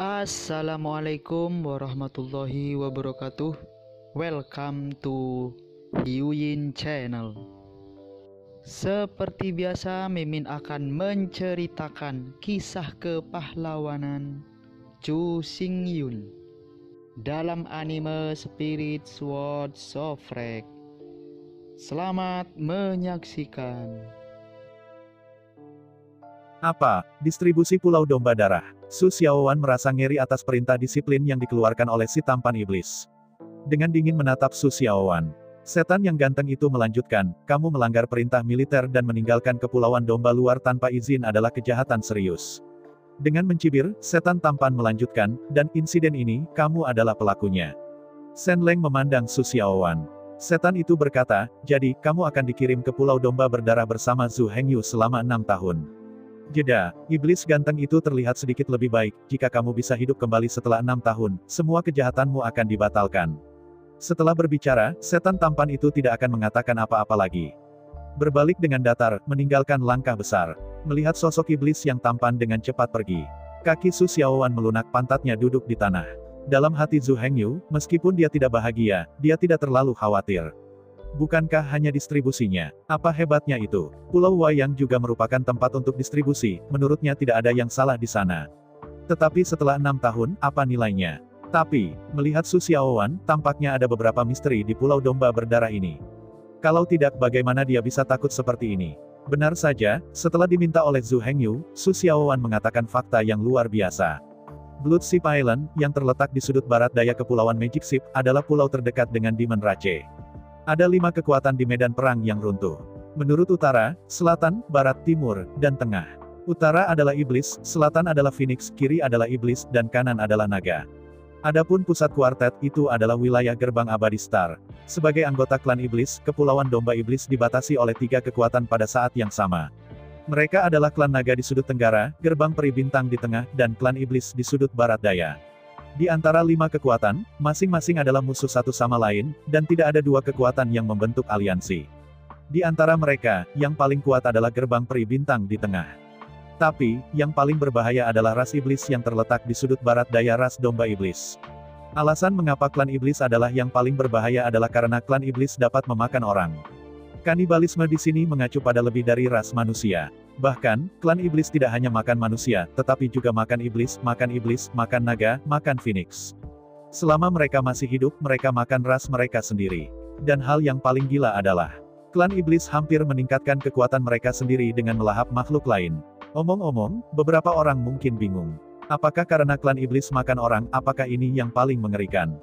Assalamualaikum warahmatullahi wabarakatuh. Welcome to Hyuyin Channel. Seperti biasa, Mimin akan menceritakan kisah kepahlawanan Chu Xingyun dalam anime Spirit Sword Shofrek. Selamat menyaksikan. Apa? Distribusi Pulau Domba Darah. Su Xiaowan merasa ngeri atas perintah disiplin yang dikeluarkan oleh si tampan iblis. Dengan dingin menatap Su Xiaowan. Setan yang ganteng itu melanjutkan, kamu melanggar perintah militer dan meninggalkan Kepulauan Domba Luar tanpa izin adalah kejahatan serius. Dengan mencibir, setan tampan melanjutkan, dan insiden ini, kamu adalah pelakunya. Shen Leng memandang Su Xiaowan. Setan itu berkata, jadi, kamu akan dikirim ke Pulau Domba Berdarah bersama Zhu Hengyu selama 6 tahun. Jeda, iblis ganteng itu terlihat sedikit lebih baik, jika kamu bisa hidup kembali setelah 6 tahun, semua kejahatanmu akan dibatalkan. Setelah berbicara, setan tampan itu tidak akan mengatakan apa-apa lagi. Berbalik dengan datar, meninggalkan langkah besar. Melihat sosok iblis yang tampan dengan cepat pergi. Kaki Su Xiaowan melunak, pantatnya duduk di tanah. Dalam hati Zhu Hengyu, meskipun dia tidak bahagia, dia tidak terlalu khawatir. Bukankah hanya distribusinya? Apa hebatnya itu? Pulau Wayang juga merupakan tempat untuk distribusi, menurutnya tidak ada yang salah di sana. Tetapi setelah 6 tahun, apa nilainya? Tapi, melihat Su Xiaowan, tampaknya ada beberapa misteri di Pulau Domba Berdarah ini. Kalau tidak, bagaimana dia bisa takut seperti ini? Benar saja, setelah diminta oleh Zhu Hengyu, Su Xiaowan mengatakan fakta yang luar biasa. Blood Ship Island, yang terletak di sudut barat daya Kepulauan Magic Ship, adalah pulau terdekat dengan Demon Rache. Ada 5 kekuatan di medan perang yang runtuh. Menurut utara, selatan, barat, timur, dan tengah. Utara adalah iblis, selatan adalah Phoenix, kiri adalah iblis, dan kanan adalah naga. Adapun pusat kuartet, itu adalah wilayah gerbang abadi Star. Sebagai anggota klan iblis, Kepulauan Domba Iblis dibatasi oleh 3 kekuatan pada saat yang sama. Mereka adalah klan naga di sudut tenggara, gerbang peri bintang di tengah, dan klan iblis di sudut barat daya. Di antara 5 kekuatan, masing-masing adalah musuh satu sama lain, dan tidak ada 2 kekuatan yang membentuk aliansi. Di antara mereka, yang paling kuat adalah gerbang peri bintang di tengah. Tapi, yang paling berbahaya adalah ras iblis yang terletak di sudut barat daya ras domba iblis. Alasan mengapa klan iblis adalah yang paling berbahaya adalah karena klan iblis dapat memakan orang. Kanibalisme di sini mengacu pada lebih dari ras manusia. Bahkan, klan iblis tidak hanya makan manusia, tetapi juga makan iblis, makan naga, makan phoenix. Selama mereka masih hidup, mereka makan ras mereka sendiri. Dan hal yang paling gila adalah, klan iblis hampir meningkatkan kekuatan mereka sendiri dengan melahap makhluk lain. Omong-omong, beberapa orang mungkin bingung. Apakah karena klan iblis makan orang, apakah ini yang paling mengerikan?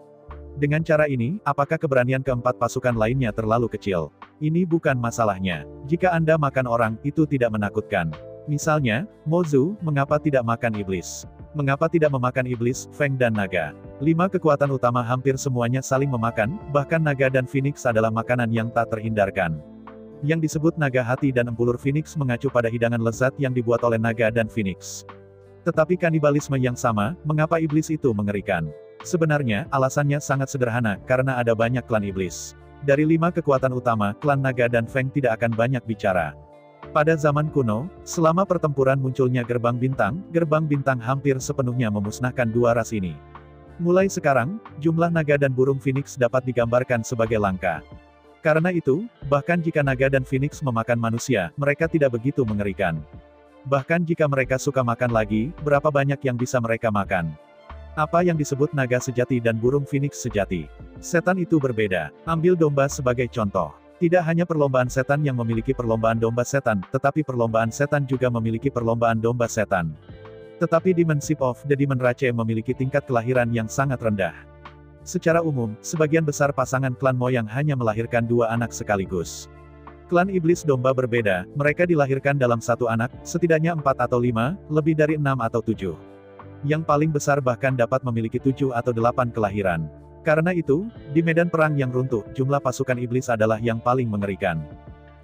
Dengan cara ini, apakah keberanian keempat pasukan lainnya terlalu kecil? Ini bukan masalahnya. Jika Anda makan orang, itu tidak menakutkan. Misalnya, Mozu, mengapa tidak makan iblis? Mengapa tidak memakan iblis, Feng dan naga? 5 kekuatan utama hampir semuanya saling memakan, bahkan naga dan phoenix adalah makanan yang tak terhindarkan. Yang disebut naga hati dan empulur phoenix mengacu pada hidangan lezat yang dibuat oleh naga dan phoenix. Tetapi kanibalisme yang sama, mengapa iblis itu mengerikan? Sebenarnya, alasannya sangat sederhana, karena ada banyak klan iblis. Dari 5 kekuatan utama, klan naga dan Feng tidak akan banyak bicara. Pada zaman kuno, selama pertempuran munculnya gerbang bintang hampir sepenuhnya memusnahkan 2 ras ini. Mulai sekarang, jumlah naga dan burung phoenix dapat digambarkan sebagai langka. Karena itu, bahkan jika naga dan phoenix memakan manusia, mereka tidak begitu mengerikan. Bahkan jika mereka suka makan lagi, berapa banyak yang bisa mereka makan? Apa yang disebut naga sejati dan burung phoenix sejati? Setan itu berbeda. Ambil domba sebagai contoh. Tidak hanya perlombaan setan yang memiliki perlombaan domba setan, tetapi perlombaan setan juga memiliki perlombaan domba setan. Tetapi Demon Ship of the Demon Rache memiliki tingkat kelahiran yang sangat rendah. Secara umum, sebagian besar pasangan klan Moyang hanya melahirkan 2 anak sekaligus. Klan iblis domba berbeda, mereka dilahirkan dalam 1 anak, setidaknya 4 atau 5, lebih dari 6 atau 7. Yang paling besar bahkan dapat memiliki 7 atau 8 kelahiran. Karena itu, di medan perang yang runtuh, jumlah pasukan iblis adalah yang paling mengerikan.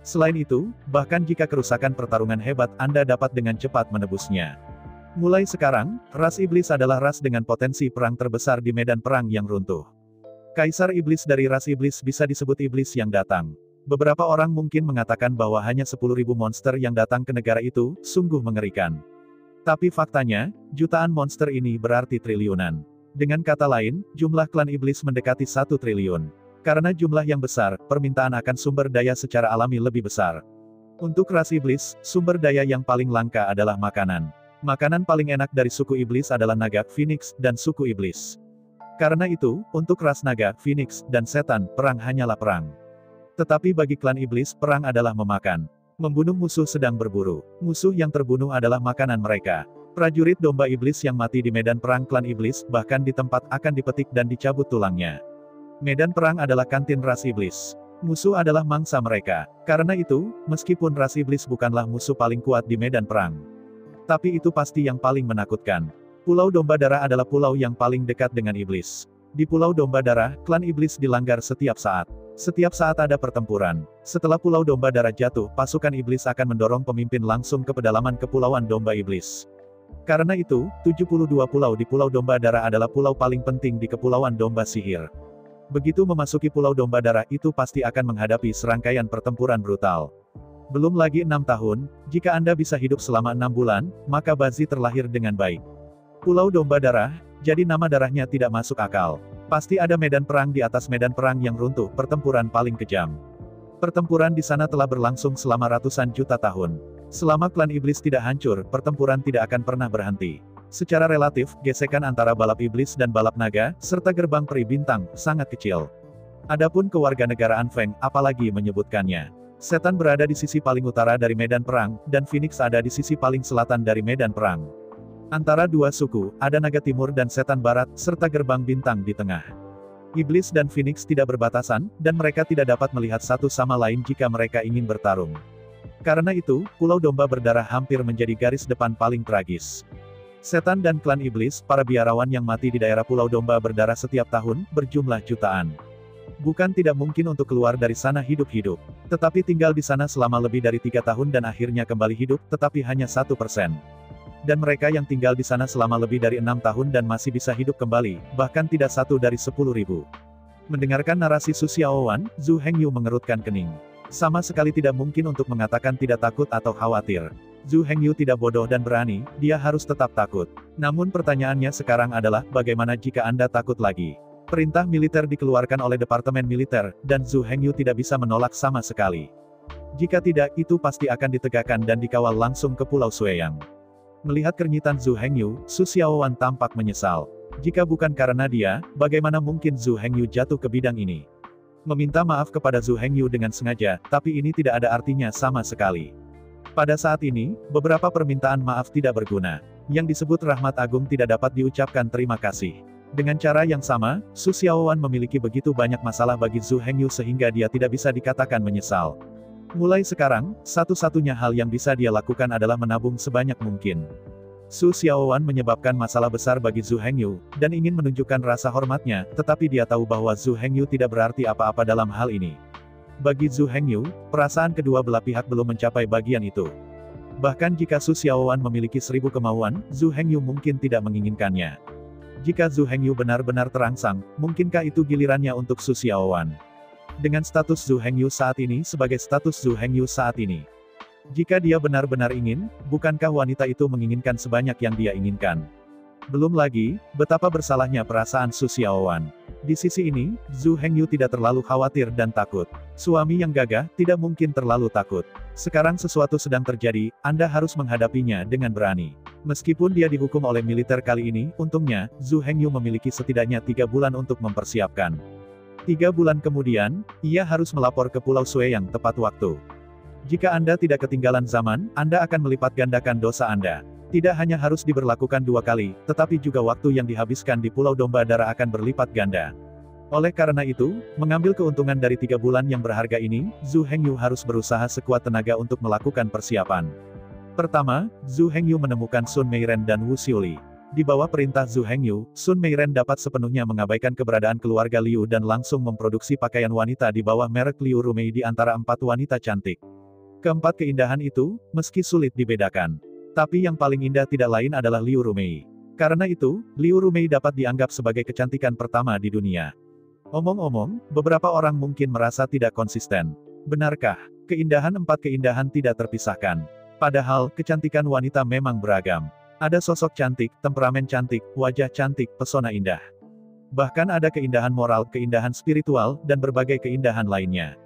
Selain itu, bahkan jika kerusakan pertarungan hebat, Anda dapat dengan cepat menebusnya. Mulai sekarang, ras iblis adalah ras dengan potensi perang terbesar di medan perang yang runtuh. Kaisar iblis dari ras iblis bisa disebut iblis yang datang. Beberapa orang mungkin mengatakan bahwa hanya 10.000 monster yang datang ke negara itu, sungguh mengerikan. Tapi faktanya, jutaan monster ini berarti triliunan. Dengan kata lain, jumlah klan iblis mendekati 1 triliun. Karena jumlah yang besar, permintaan akan sumber daya secara alami lebih besar. Untuk ras iblis, sumber daya yang paling langka adalah makanan. Makanan paling enak dari suku iblis adalah naga, phoenix, dan suku iblis. Karena itu, untuk ras naga, phoenix, dan setan, perang hanyalah perang. Tetapi bagi klan iblis, perang adalah memakan. Membunuh musuh sedang berburu. Musuh yang terbunuh adalah makanan mereka. Prajurit domba iblis yang mati di medan perang klan iblis, bahkan di tempat akan dipetik dan dicabut tulangnya. Medan perang adalah kantin ras iblis. Musuh adalah mangsa mereka. Karena itu, meskipun ras iblis bukanlah musuh paling kuat di medan perang, tapi itu pasti yang paling menakutkan. Pulau Domba Darah adalah pulau yang paling dekat dengan iblis. Di Pulau Domba Darah, klan iblis dilanggar setiap saat. Setiap saat ada pertempuran. Setelah Pulau Domba Darah jatuh, pasukan iblis akan mendorong pemimpin langsung ke pedalaman Kepulauan Domba Iblis. Karena itu, 72 pulau di Pulau Domba Darah adalah pulau paling penting di Kepulauan Domba Sihir. Begitu memasuki Pulau Domba Darah itu pasti akan menghadapi serangkaian pertempuran brutal. Belum lagi 6 tahun, jika Anda bisa hidup selama 6 bulan, maka Bazi terlahir dengan baik. Pulau Domba Darah, jadi nama darahnya tidak masuk akal. Pasti ada medan perang di atas medan perang yang runtuh, pertempuran paling kejam. Pertempuran di sana telah berlangsung selama ratusan juta tahun. Selama klan iblis tidak hancur, pertempuran tidak akan pernah berhenti. Secara relatif, gesekan antara balap iblis dan balap naga, serta gerbang peri bintang, sangat kecil. Adapun kewarganegaraan Feng, apalagi menyebutkannya. Setan berada di sisi paling utara dari medan perang, dan Phoenix ada di sisi paling selatan dari medan perang. Antara dua suku, ada naga timur dan setan barat, serta gerbang bintang di tengah. Iblis dan Phoenix tidak berbatasan, dan mereka tidak dapat melihat satu sama lain jika mereka ingin bertarung. Karena itu, Pulau Domba Berdarah hampir menjadi garis depan paling tragis. Setan dan klan iblis, para biarawan yang mati di daerah Pulau Domba Berdarah setiap tahun, berjumlah jutaan. Bukan tidak mungkin untuk keluar dari sana hidup-hidup. Tetapi tinggal di sana selama lebih dari 3 tahun dan akhirnya kembali hidup, tetapi hanya 1%. Dan mereka yang tinggal di sana selama lebih dari 6 tahun dan masih bisa hidup kembali, bahkan tidak 1 dari 10.000. Mendengarkan narasi Su Xiaowan, Zhu Hengyu mengerutkan kening. Sama sekali tidak mungkin untuk mengatakan tidak takut atau khawatir. Zhu Hengyu tidak bodoh dan berani, dia harus tetap takut. Namun pertanyaannya sekarang adalah, bagaimana jika Anda takut lagi? Perintah militer dikeluarkan oleh Departemen Militer, dan Zhu Hengyu tidak bisa menolak sama sekali. Jika tidak, itu pasti akan ditegakkan dan dikawal langsung ke Pulau Sueyang. Melihat kenyitan Zhu Hengyu, Su Xiaowan tampak menyesal. Jika bukan karena dia, bagaimana mungkin Zhu Hengyu jatuh ke bidang ini? Meminta maaf kepada Zhu Hengyu dengan sengaja, tapi ini tidak ada artinya sama sekali. Pada saat ini, beberapa permintaan maaf tidak berguna. Yang disebut rahmat agung tidak dapat diucapkan terima kasih. Dengan cara yang sama, Su Xiaowan memiliki begitu banyak masalah bagi Zhu Hengyu sehingga dia tidak bisa dikatakan menyesal. Mulai sekarang, satu-satunya hal yang bisa dia lakukan adalah menabung sebanyak mungkin. Su Xiaowan menyebabkan masalah besar bagi Zhu Hengyu, dan ingin menunjukkan rasa hormatnya, tetapi dia tahu bahwa Zhu Hengyu tidak berarti apa-apa dalam hal ini. Bagi Zhu Hengyu, perasaan kedua belah pihak belum mencapai bagian itu. Bahkan jika Su Xiaowan memiliki 1000 kemauan, Zhu Hengyu mungkin tidak menginginkannya. Jika Zhu Hengyu benar-benar terangsang, mungkinkah itu gilirannya untuk Su Xiaowan? Dengan status Zhu Hengyu saat ini sebagai status Zhu Hengyu saat ini. Jika dia benar-benar ingin, bukankah wanita itu menginginkan sebanyak yang dia inginkan? Belum lagi, betapa bersalahnya perasaan Su Xiaowan. Di sisi ini, Zhu Hengyu tidak terlalu khawatir dan takut. Suami yang gagah, tidak mungkin terlalu takut. Sekarang sesuatu sedang terjadi, Anda harus menghadapinya dengan berani. Meskipun dia dihukum oleh militer kali ini, untungnya, Zhu Hengyu memiliki setidaknya 3 bulan untuk mempersiapkan. 3 bulan kemudian, ia harus melapor ke Pulau Sueyang tepat waktu. Jika Anda tidak ketinggalan zaman, Anda akan melipat gandakan dosa Anda. Tidak hanya harus diberlakukan 2 kali, tetapi juga waktu yang dihabiskan di Pulau Domba Darah akan berlipat ganda. Oleh karena itu, mengambil keuntungan dari 3 bulan yang berharga ini, Zhu Hengyu harus berusaha sekuat tenaga untuk melakukan persiapan. Pertama, Zhu Hengyu menemukan Sun Meiren dan Wu Xiuli. Di bawah perintah Zhu Hengyu, Sun Meiren dapat sepenuhnya mengabaikan keberadaan keluarga Liu dan langsung memproduksi pakaian wanita di bawah merek Liu Rumei di antara 4 wanita cantik. Keempat keindahan itu, meski sulit dibedakan. Tapi yang paling indah tidak lain adalah Liu Rumei. Karena itu, Liu Rumei dapat dianggap sebagai kecantikan pertama di dunia. Omong-omong, beberapa orang mungkin merasa tidak konsisten. Benarkah? Keindahan 4 keindahan tidak terpisahkan. Padahal, kecantikan wanita memang beragam. Ada sosok cantik, temperamen cantik, wajah cantik, pesona indah. Bahkan ada keindahan moral, keindahan spiritual, dan berbagai keindahan lainnya.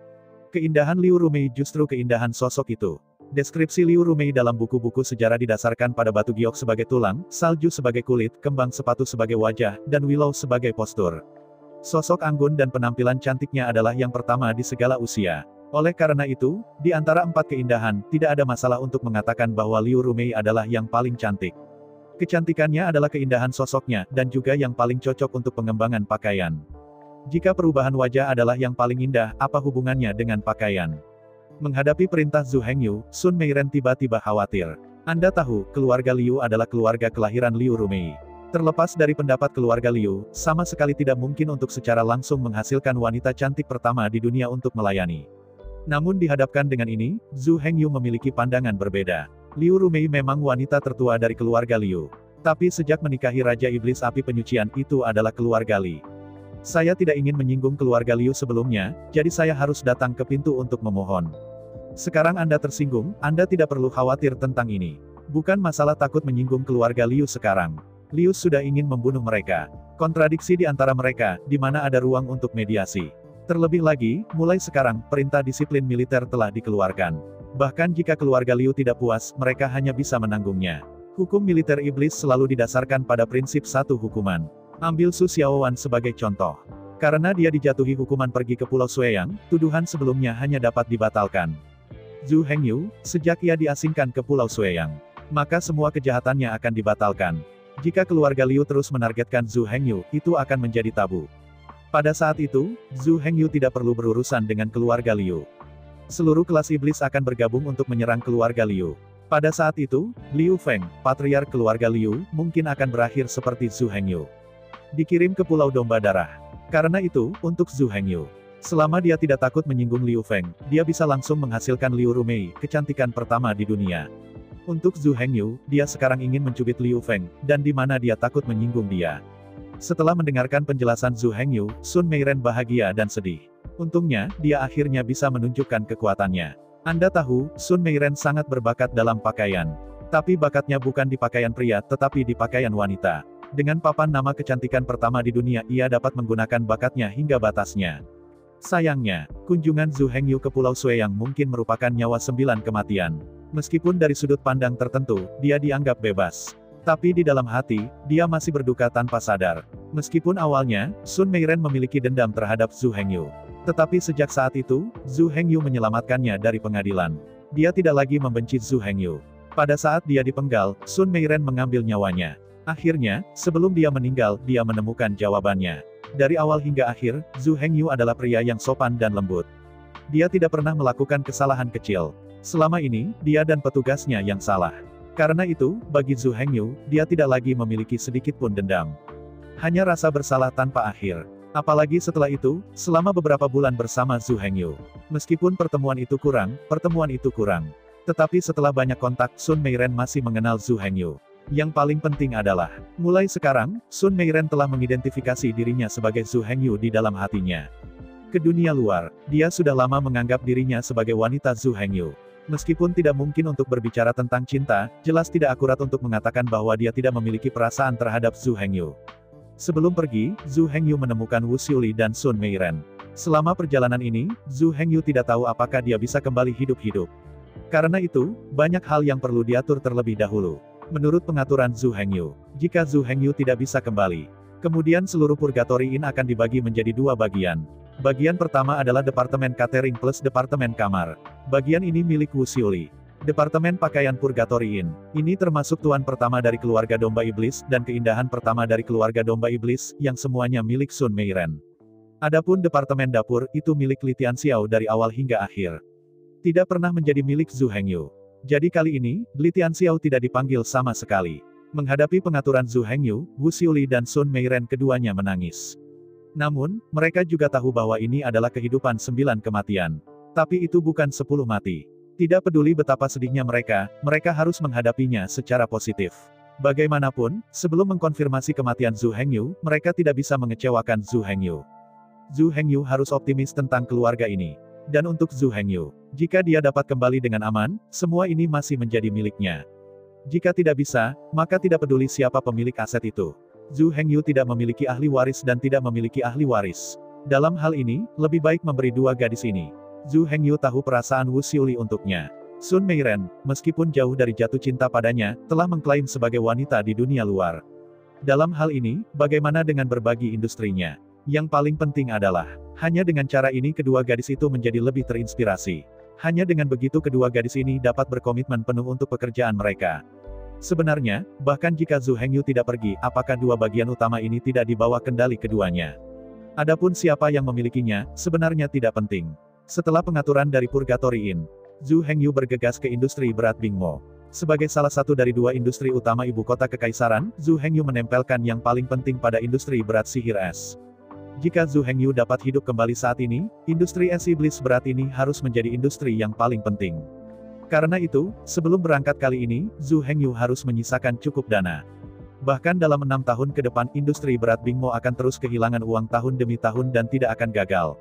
Keindahan Liu Rumei justru keindahan sosok itu. Deskripsi Liu Rumei dalam buku-buku sejarah didasarkan pada batu giok sebagai tulang, salju sebagai kulit, kembang sepatu sebagai wajah, dan willow sebagai postur. Sosok anggun dan penampilan cantiknya adalah yang pertama di segala usia. Oleh karena itu, di antara 4 keindahan, tidak ada masalah untuk mengatakan bahwa Liu Rumei adalah yang paling cantik. Kecantikannya adalah keindahan sosoknya, dan juga yang paling cocok untuk pengembangan pakaian. Jika perubahan wajah adalah yang paling indah, apa hubungannya dengan pakaian? Menghadapi perintah Zhu Hengyu, Sun Meiren tiba-tiba khawatir. Anda tahu, keluarga Liu adalah keluarga kelahiran Liu Rumei. Terlepas dari pendapat keluarga Liu, sama sekali tidak mungkin untuk secara langsung menghasilkan wanita cantik pertama di dunia untuk melayani. Namun dihadapkan dengan ini, Zhu Hengyu memiliki pandangan berbeda. Liu Rumei memang wanita tertua dari keluarga Liu. Tapi sejak menikahi Raja Iblis Api Penyucian itu adalah keluarga Li. Saya tidak ingin menyinggung keluarga Liu sebelumnya, jadi saya harus datang ke pintu untuk memohon. Sekarang Anda tersinggung, Anda tidak perlu khawatir tentang ini. Bukan masalah takut menyinggung keluarga Liu sekarang. Liu sudah ingin membunuh mereka. Kontradiksi di antara mereka, di mana ada ruang untuk mediasi. Terlebih lagi, mulai sekarang, perintah disiplin militer telah dikeluarkan. Bahkan jika keluarga Liu tidak puas, mereka hanya bisa menanggungnya. Hukum militer iblis selalu didasarkan pada prinsip satu hukuman. Ambil Su Xiaowan sebagai contoh. Karena dia dijatuhi hukuman pergi ke Pulau Sueyang, tuduhan sebelumnya hanya dapat dibatalkan. Zhu Hengyu, sejak ia diasingkan ke Pulau Sueyang, maka semua kejahatannya akan dibatalkan. Jika keluarga Liu terus menargetkan Zhu Hengyu, itu akan menjadi tabu. Pada saat itu, Zhu Hengyu tidak perlu berurusan dengan keluarga Liu. Seluruh kelas iblis akan bergabung untuk menyerang keluarga Liu. Pada saat itu, Liu Feng, patriark keluarga Liu, mungkin akan berakhir seperti Zhu Hengyu. Dikirim ke Pulau Domba Darah. Karena itu, untuk Zhu Hengyu, selama dia tidak takut menyinggung Liu Feng, dia bisa langsung menghasilkan Liu Rumei, kecantikan pertama di dunia. Untuk Zhu Hengyu, dia sekarang ingin mencubit Liu Feng, dan di mana dia takut menyinggung dia. Setelah mendengarkan penjelasan Zhu Hengyu, Sun Meiren bahagia dan sedih. Untungnya, dia akhirnya bisa menunjukkan kekuatannya. Anda tahu, Sun Meiren sangat berbakat dalam pakaian. Tapi bakatnya bukan di pakaian pria, tetapi di pakaian wanita. Dengan papan nama kecantikan pertama di dunia, ia dapat menggunakan bakatnya hingga batasnya. Sayangnya, kunjungan Zhu Hengyu ke Pulau Sueyang mungkin merupakan nyawa 9 kematian. Meskipun dari sudut pandang tertentu, dia dianggap bebas. Tapi di dalam hati, dia masih berduka tanpa sadar. Meskipun awalnya, Sun Meiren memiliki dendam terhadap Zhu Hengyu. Tetapi sejak saat itu, Zhu Hengyu menyelamatkannya dari pengadilan. Dia tidak lagi membenci Zhu Hengyu. Pada saat dia dipenggal, Sun Meiren mengambil nyawanya. Akhirnya, sebelum dia meninggal, dia menemukan jawabannya. Dari awal hingga akhir, Zhu Hengyu adalah pria yang sopan dan lembut. Dia tidak pernah melakukan kesalahan kecil. Selama ini, dia dan petugasnya yang salah. Karena itu, bagi Zhu Hengyu, dia tidak lagi memiliki sedikit pun dendam. Hanya rasa bersalah tanpa akhir. Apalagi setelah itu, selama beberapa bulan bersama Zhu Hengyu. Meskipun pertemuan itu kurang. Tetapi setelah banyak kontak, Sun Meiren masih mengenal Zhu Hengyu. Yang paling penting adalah, mulai sekarang, Sun Meiren telah mengidentifikasi dirinya sebagai Zhu Hengyu di dalam hatinya. Ke dunia luar, dia sudah lama menganggap dirinya sebagai wanita Zhu Hengyu. Meskipun tidak mungkin untuk berbicara tentang cinta, jelas tidak akurat untuk mengatakan bahwa dia tidak memiliki perasaan terhadap Zhu Hengyu. Sebelum pergi, Zhu Hengyu menemukan Wu Xiuli dan Sun Meiren. Selama perjalanan ini, Zhu Hengyu tidak tahu apakah dia bisa kembali hidup-hidup. Karena itu, banyak hal yang perlu diatur terlebih dahulu. Menurut pengaturan Zhu Hengyu, jika Zhu Hengyu tidak bisa kembali, kemudian seluruh Purgatory Inn akan dibagi menjadi 2 bagian. Bagian pertama adalah Departemen Catering plus Departemen Kamar. Bagian ini milik Wu Xiuli. Departemen Pakaian Purgatory Inn. Ini termasuk tuan pertama dari keluarga domba iblis, dan keindahan pertama dari keluarga domba iblis, yang semuanya milik Sun Meiren. Adapun Departemen Dapur, itu milik Li Tianxiao dari awal hingga akhir. Tidak pernah menjadi milik Zhu Hengyu. Jadi kali ini, Li Tianxiao tidak dipanggil sama sekali. Menghadapi pengaturan Zhu Hengyu, Wu Xiuli dan Sun Meiren keduanya menangis. Namun, mereka juga tahu bahwa ini adalah kehidupan 9 kematian. Tapi itu bukan 10 mati. Tidak peduli betapa sedihnya mereka harus menghadapinya secara positif. Bagaimanapun, sebelum mengkonfirmasi kematian Zhu Hengyu, mereka tidak bisa mengecewakan Zhu Hengyu. Zhu Hengyu harus optimis tentang keluarga ini. Dan untuk Zhu Hengyu, jika dia dapat kembali dengan aman, semua ini masih menjadi miliknya. Jika tidak bisa, maka tidak peduli siapa pemilik aset itu. Zhu Hengyu tidak memiliki ahli waris dan tidak memiliki ahli waris. Dalam hal ini, lebih baik memberi dua gadis ini. Zhu Hengyu tahu perasaan Wu Xiuli untuknya. Sun Meiren, meskipun jauh dari jatuh cinta padanya, telah mengklaim sebagai wanita di dunia luar. Dalam hal ini, bagaimana dengan berbagi industrinya? Yang paling penting adalah, hanya dengan cara ini kedua gadis itu menjadi lebih terinspirasi. Hanya dengan begitu kedua gadis ini dapat berkomitmen penuh untuk pekerjaan mereka. Sebenarnya, bahkan jika Zhu Hengyu tidak pergi, apakah dua bagian utama ini tidak di bawah kendali keduanya? Adapun siapa yang memilikinya, sebenarnya tidak penting. Setelah pengaturan dari Purgatory Inn, Zhu Hengyu bergegas ke industri berat Bingmo. Sebagai salah satu dari dua industri utama ibu kota kekaisaran, Zhu Hengyu menempelkan yang paling penting pada industri berat sihir es. Jika Zhu Hengyu dapat hidup kembali saat ini, industri es iblis berat ini harus menjadi industri yang paling penting. Karena itu, sebelum berangkat kali ini, Zhu Hengyu harus menyisakan cukup dana. Bahkan dalam 6 tahun ke depan industri berat Bingmo akan terus kehilangan uang tahun demi tahun dan tidak akan gagal.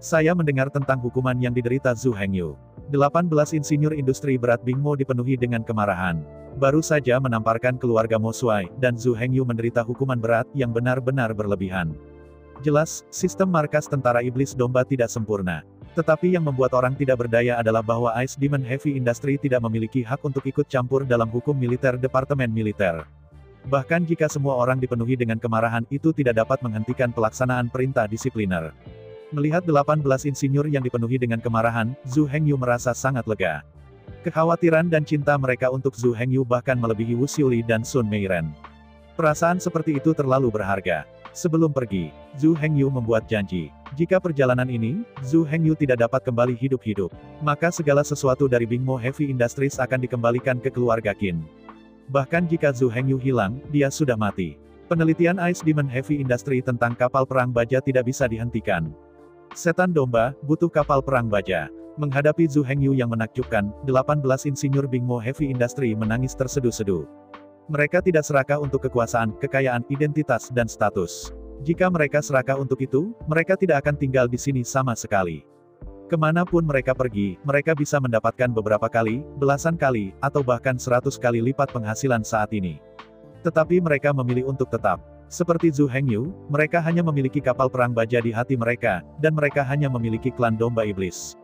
Saya mendengar tentang hukuman yang diderita Zhu Hengyu. 18 insinyur industri berat Bingmo dipenuhi dengan kemarahan. Baru saja menamparkan keluarga Mo Xuai, dan Zhu Hengyu menderita hukuman berat yang benar-benar berlebihan. Jelas, sistem markas tentara iblis domba tidak sempurna. Tetapi yang membuat orang tidak berdaya adalah bahwa Ice Demon Heavy Industry tidak memiliki hak untuk ikut campur dalam hukum militer Departemen Militer. Bahkan jika semua orang dipenuhi dengan kemarahan itu tidak dapat menghentikan pelaksanaan perintah disipliner. Melihat 18 insinyur yang dipenuhi dengan kemarahan, Zhu Hengyu merasa sangat lega. Kekhawatiran dan cinta mereka untuk Zhu Hengyu bahkan melebihi Wu Xiuli dan Sun Meiren. Perasaan seperti itu terlalu berharga. Sebelum pergi, Zhu Hengyu membuat janji. Jika perjalanan ini, Zhu Hengyu tidak dapat kembali hidup-hidup, maka segala sesuatu dari Bingmo Heavy Industries akan dikembalikan ke keluarga Qin. Bahkan jika Zhu Hengyu hilang, dia sudah mati. Penelitian Ice Demon Heavy Industry tentang kapal perang baja tidak bisa dihentikan. Setan domba, butuh kapal perang baja. Menghadapi Zhu Hengyu yang menakjubkan, 18 insinyur Bingmo Heavy Industry menangis terseduh-seduh. Mereka tidak serakah untuk kekuasaan, kekayaan, identitas, dan status. Jika mereka serakah untuk itu, mereka tidak akan tinggal di sini sama sekali. Kemanapun mereka pergi, mereka bisa mendapatkan beberapa kali, belasan kali, atau bahkan 100 kali lipat penghasilan saat ini. Tetapi mereka memilih untuk tetap. Seperti Zhu Hengyu, mereka hanya memiliki kapal perang baja di hati mereka, dan mereka hanya memiliki klan domba iblis.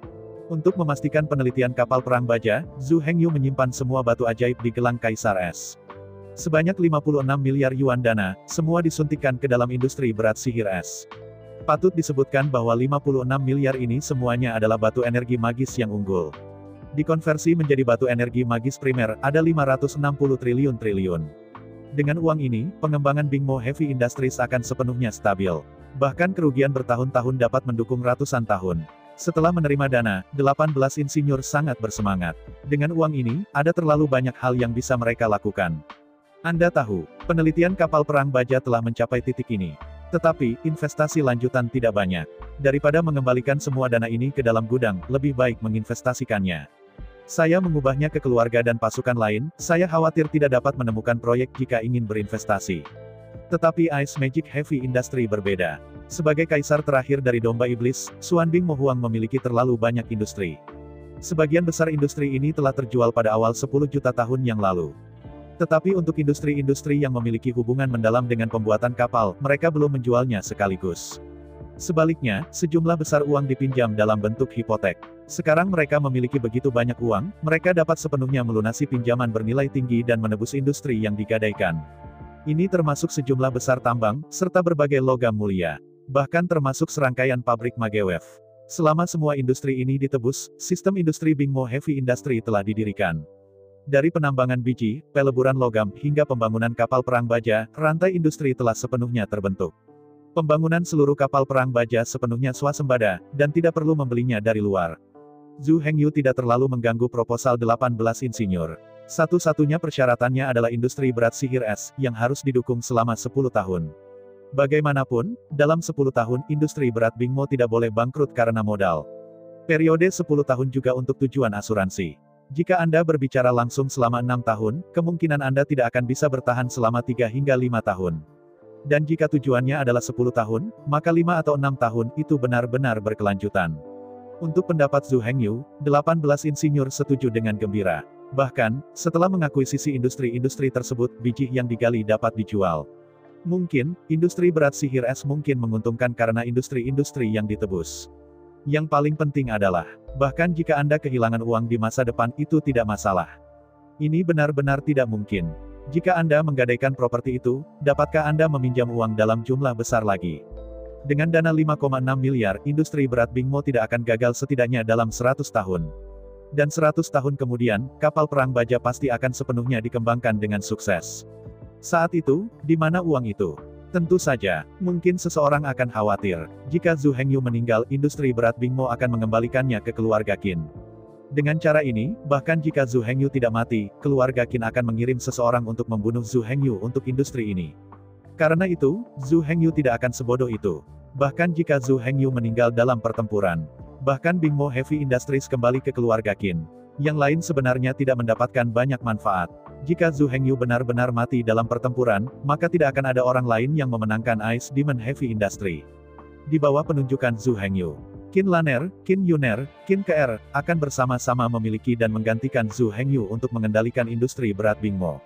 Untuk memastikan penelitian kapal perang baja, Zhu Hengyu menyimpan semua batu ajaib di gelang Kaisar Es. Sebanyak 56 miliar yuan dana, semua disuntikkan ke dalam industri berat sihir es. Patut disebutkan bahwa 56 miliar ini semuanya adalah batu energi magis yang unggul. Dikonversi menjadi batu energi magis primer, ada 560 triliun. Dengan uang ini, pengembangan Bingmo Heavy Industries akan sepenuhnya stabil. Bahkan kerugian bertahun-tahun dapat mendukung ratusan tahun. Setelah menerima dana, 18 insinyur sangat bersemangat. Dengan uang ini, ada terlalu banyak hal yang bisa mereka lakukan. Anda tahu, penelitian kapal perang baja telah mencapai titik ini. Tetapi, investasi lanjutan tidak banyak. Daripada mengembalikan semua dana ini ke dalam gudang, lebih baik menginvestasikannya. Saya mengubahnya ke keluarga dan pasukan lain, saya khawatir tidak dapat menemukan proyek jika ingin berinvestasi. Tetapi Ice Magic Heavy Industry berbeda. Sebagai kaisar terakhir dari domba iblis, Xuanbing Mohuang memiliki terlalu banyak industri. Sebagian besar industri ini telah terjual pada awal 10 juta tahun yang lalu. Tetapi untuk industri-industri yang memiliki hubungan mendalam dengan pembuatan kapal, mereka belum menjualnya sekaligus. Sebaliknya, sejumlah besar uang dipinjam dalam bentuk hipotek. Sekarang mereka memiliki begitu banyak uang, mereka dapat sepenuhnya melunasi pinjaman bernilai tinggi dan menebus industri yang digadaikan. Ini termasuk sejumlah besar tambang, serta berbagai logam mulia. Bahkan termasuk serangkaian pabrik Magewef. Selama semua industri ini ditebus, sistem industri Bingmo Heavy Industry telah didirikan. Dari penambangan biji, peleburan logam, hingga pembangunan kapal perang baja, rantai industri telah sepenuhnya terbentuk. Pembangunan seluruh kapal perang baja sepenuhnya swasembada, dan tidak perlu membelinya dari luar. Zhu Hengyu tidak terlalu mengganggu proposal 18 insinyur. Satu-satunya persyaratannya adalah industri berat sihir es, yang harus didukung selama 10 tahun. Bagaimanapun, dalam 10 tahun, industri berat Bingmo tidak boleh bangkrut karena modal. Periode 10 tahun juga untuk tujuan asuransi. Jika Anda berbicara langsung selama 6 tahun, kemungkinan Anda tidak akan bisa bertahan selama 3 hingga 5 tahun. Dan jika tujuannya adalah 10 tahun, maka 5 atau 6 tahun itu benar-benar berkelanjutan. Untuk pendapat Zhu Hengyu, 18 insinyur setuju dengan gembira. Bahkan, setelah mengakuisisi industri-industri tersebut, biji yang digali dapat dijual. Mungkin, industri berat sihir es mungkin menguntungkan karena industri-industri yang ditebus. Yang paling penting adalah, bahkan jika Anda kehilangan uang di masa depan itu tidak masalah. Ini benar-benar tidak mungkin. Jika Anda menggadaikan properti itu, dapatkah Anda meminjam uang dalam jumlah besar lagi? Dengan dana 5,6 miliar, industri berat Bingmo tidak akan gagal setidaknya dalam 100 tahun. Dan 100 tahun kemudian, kapal perang baja pasti akan sepenuhnya dikembangkan dengan sukses. Saat itu, di mana uang itu? Tentu saja, mungkin seseorang akan khawatir, jika Zhu Hengyu meninggal, industri berat Bingmo akan mengembalikannya ke keluarga Qin. Dengan cara ini, bahkan jika Zhu Hengyu tidak mati, keluarga Qin akan mengirim seseorang untuk membunuh Zhu Hengyu untuk industri ini. Karena itu, Zhu Hengyu tidak akan sebodoh itu. Bahkan jika Zhu Hengyu meninggal dalam pertempuran, bahkan Bingmo Heavy Industries kembali ke keluarga Qin. Yang lain sebenarnya tidak mendapatkan banyak manfaat. Jika Zhu Hengyu benar-benar mati dalam pertempuran, maka tidak akan ada orang lain yang memenangkan Ice Demon Heavy Industry. Di bawah penunjukan Zhu Hengyu, Qin Laner, Qin Yuner, Qin KR, akan bersama-sama memiliki dan menggantikan Zhu Hengyu untuk mengendalikan industri berat Bingmo.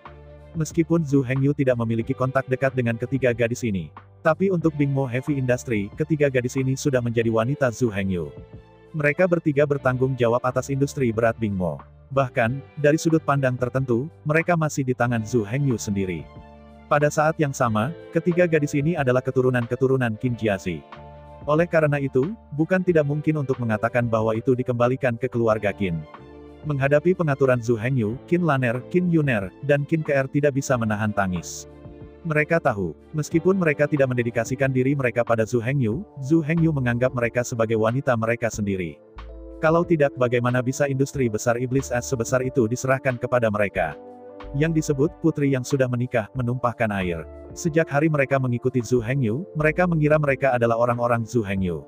Meskipun Zhu Hengyu tidak memiliki kontak dekat dengan ketiga gadis ini, tapi untuk Bingmo Heavy Industry, ketiga gadis ini sudah menjadi wanita Zhu Hengyu. Mereka bertiga bertanggung jawab atas industri berat Bingmo. Bahkan, dari sudut pandang tertentu, mereka masih di tangan Zhu Hengyu sendiri. Pada saat yang sama, ketiga gadis ini adalah keturunan-keturunan Qin Jiazi. Oleh karena itu, bukan tidak mungkin untuk mengatakan bahwa itu dikembalikan ke keluarga Qin. Menghadapi pengaturan Zhu Hengyu, Qin Laner, Qin Yuner, dan Qin KR tidak bisa menahan tangis. Mereka tahu, meskipun mereka tidak mendedikasikan diri mereka pada Zhu Hengyu menganggap mereka sebagai wanita mereka sendiri. Kalau tidak, bagaimana bisa industri besar iblis es sebesar itu diserahkan kepada mereka? Yang disebut putri yang sudah menikah, menumpahkan air. Sejak hari mereka mengikuti Zhu Hengyu, mereka mengira mereka adalah orang-orang Zhu Hengyu.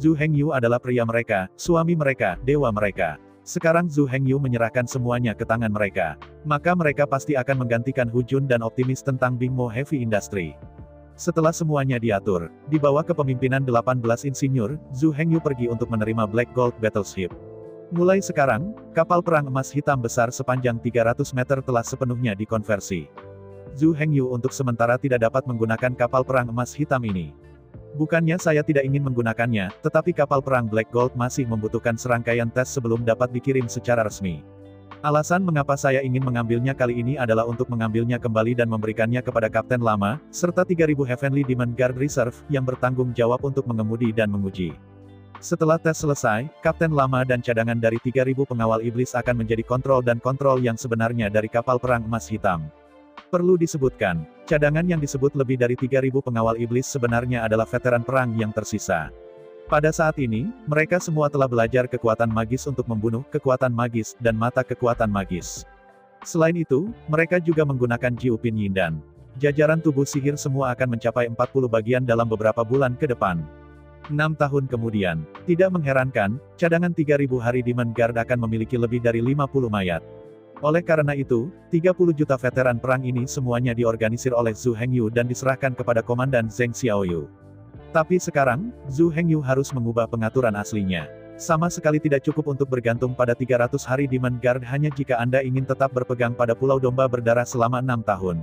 Zhu Hengyu adalah pria mereka, suami mereka, dewa mereka. Sekarang Zhu Hengyu menyerahkan semuanya ke tangan mereka. Maka mereka pasti akan menggantikan Hu Jun dan optimis tentang Bingmo Heavy Industry. Setelah semuanya diatur, di bawah kepemimpinan 18 insinyur, Zhu Hengyu pergi untuk menerima Black Gold Battleship. Mulai sekarang, kapal perang emas hitam besar sepanjang 300 meter telah sepenuhnya dikonversi. Zhu Hengyu untuk sementara tidak dapat menggunakan kapal perang emas hitam ini. Bukannya saya tidak ingin menggunakannya, tetapi kapal perang Black Gold masih membutuhkan serangkaian tes sebelum dapat dikirim secara resmi. Alasan mengapa saya ingin mengambilnya kali ini adalah untuk mengambilnya kembali dan memberikannya kepada Kapten Lama, serta 3.000 Heavenly Demon Guard Reserve, yang bertanggung jawab untuk mengemudi dan menguji. Setelah tes selesai, Kapten Lama dan cadangan dari 3.000 pengawal iblis akan menjadi kontrol dan kontrol yang sebenarnya dari kapal perang emas hitam. Perlu disebutkan, cadangan yang disebut lebih dari 3.000 pengawal iblis sebenarnya adalah veteran perang yang tersisa. Pada saat ini, mereka semua telah belajar kekuatan magis untuk membunuh, kekuatan magis, dan mata kekuatan magis. Selain itu, mereka juga menggunakan Jiupin Yindan. Jajaran tubuh sihir semua akan mencapai 40 bagian dalam beberapa bulan ke depan. 6 tahun kemudian, tidak mengherankan, cadangan 3.000 hari Demon Guard akan memiliki lebih dari 50 mayat. Oleh karena itu, 30 juta veteran perang ini semuanya diorganisir oleh Zhu Hengyu dan diserahkan kepada Komandan Zheng Xiaoyu. Tapi sekarang, Zhu Hengyu harus mengubah pengaturan aslinya. Sama sekali tidak cukup untuk bergantung pada 300 hari Demon Guard hanya jika Anda ingin tetap berpegang pada Pulau Domba Berdarah selama 6 tahun.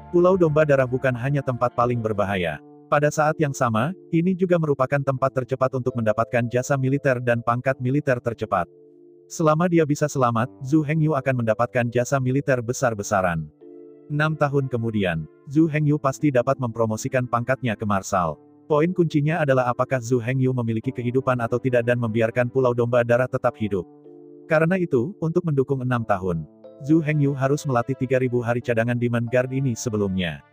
Pulau Domba Darah bukan hanya tempat paling berbahaya. Pada saat yang sama, ini juga merupakan tempat tercepat untuk mendapatkan jasa militer dan pangkat militer tercepat. Selama dia bisa selamat, Zhu Hengyu akan mendapatkan jasa militer besar-besaran. 6 tahun kemudian, Zhu Hengyu pasti dapat mempromosikan pangkatnya ke Marsal. Poin kuncinya adalah apakah Zhu Hengyu memiliki kehidupan atau tidak dan membiarkan Pulau Domba Darah tetap hidup. Karena itu, untuk mendukung 6 tahun, Zhu Hengyu harus melatih 3.000 hari cadangan Demon Guard ini sebelumnya.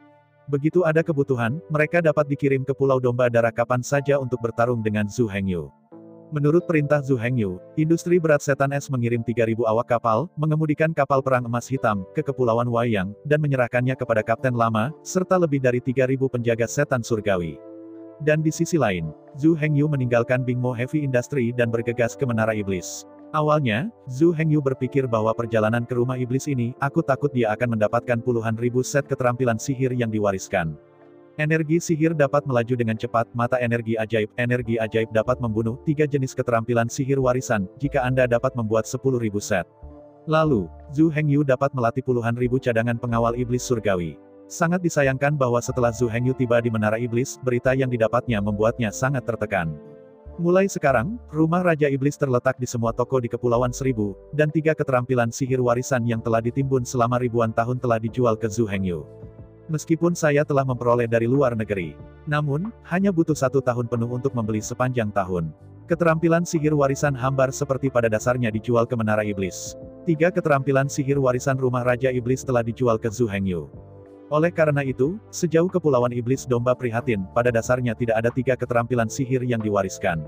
Begitu ada kebutuhan, mereka dapat dikirim ke Pulau Domba Darah kapan saja untuk bertarung dengan Zhu Hengyu. Menurut perintah Zhu Hengyu, industri berat setan es mengirim 3.000 awak kapal, mengemudikan kapal perang emas hitam, ke Kepulauan Wayang, dan menyerahkannya kepada Kapten Lama, serta lebih dari 3.000 penjaga setan surgawi. Dan di sisi lain, Zhu Hengyu meninggalkan Bingmo Heavy Industry dan bergegas ke Menara Iblis. Awalnya, Zhu Hengyu berpikir bahwa perjalanan ke rumah iblis ini, aku takut dia akan mendapatkan puluhan ribu set keterampilan sihir yang diwariskan. Energi sihir dapat melaju dengan cepat, mata energi ajaib dapat membunuh 3 jenis keterampilan sihir warisan, jika Anda dapat membuat 10.000 set. Lalu, Zhu Hengyu dapat melatih puluhan ribu cadangan pengawal iblis surgawi. Sangat disayangkan bahwa setelah Zhu Hengyu tiba di Menara Iblis, berita yang didapatnya membuatnya sangat tertekan. Mulai sekarang, rumah Raja Iblis terletak di semua toko di Kepulauan Seribu, dan 3 keterampilan sihir warisan yang telah ditimbun selama ribuan tahun telah dijual ke Zhu Hengyu. Meskipun saya telah memperoleh dari luar negeri, namun, hanya butuh 1 tahun penuh untuk membeli sepanjang tahun. Keterampilan sihir warisan hambar seperti pada dasarnya dijual ke Menara Iblis. 3 keterampilan sihir warisan rumah Raja Iblis telah dijual ke Zhu Hengyu. Oleh karena itu, sejauh Kepulauan Iblis Domba prihatin, pada dasarnya tidak ada 3 keterampilan sihir yang diwariskan.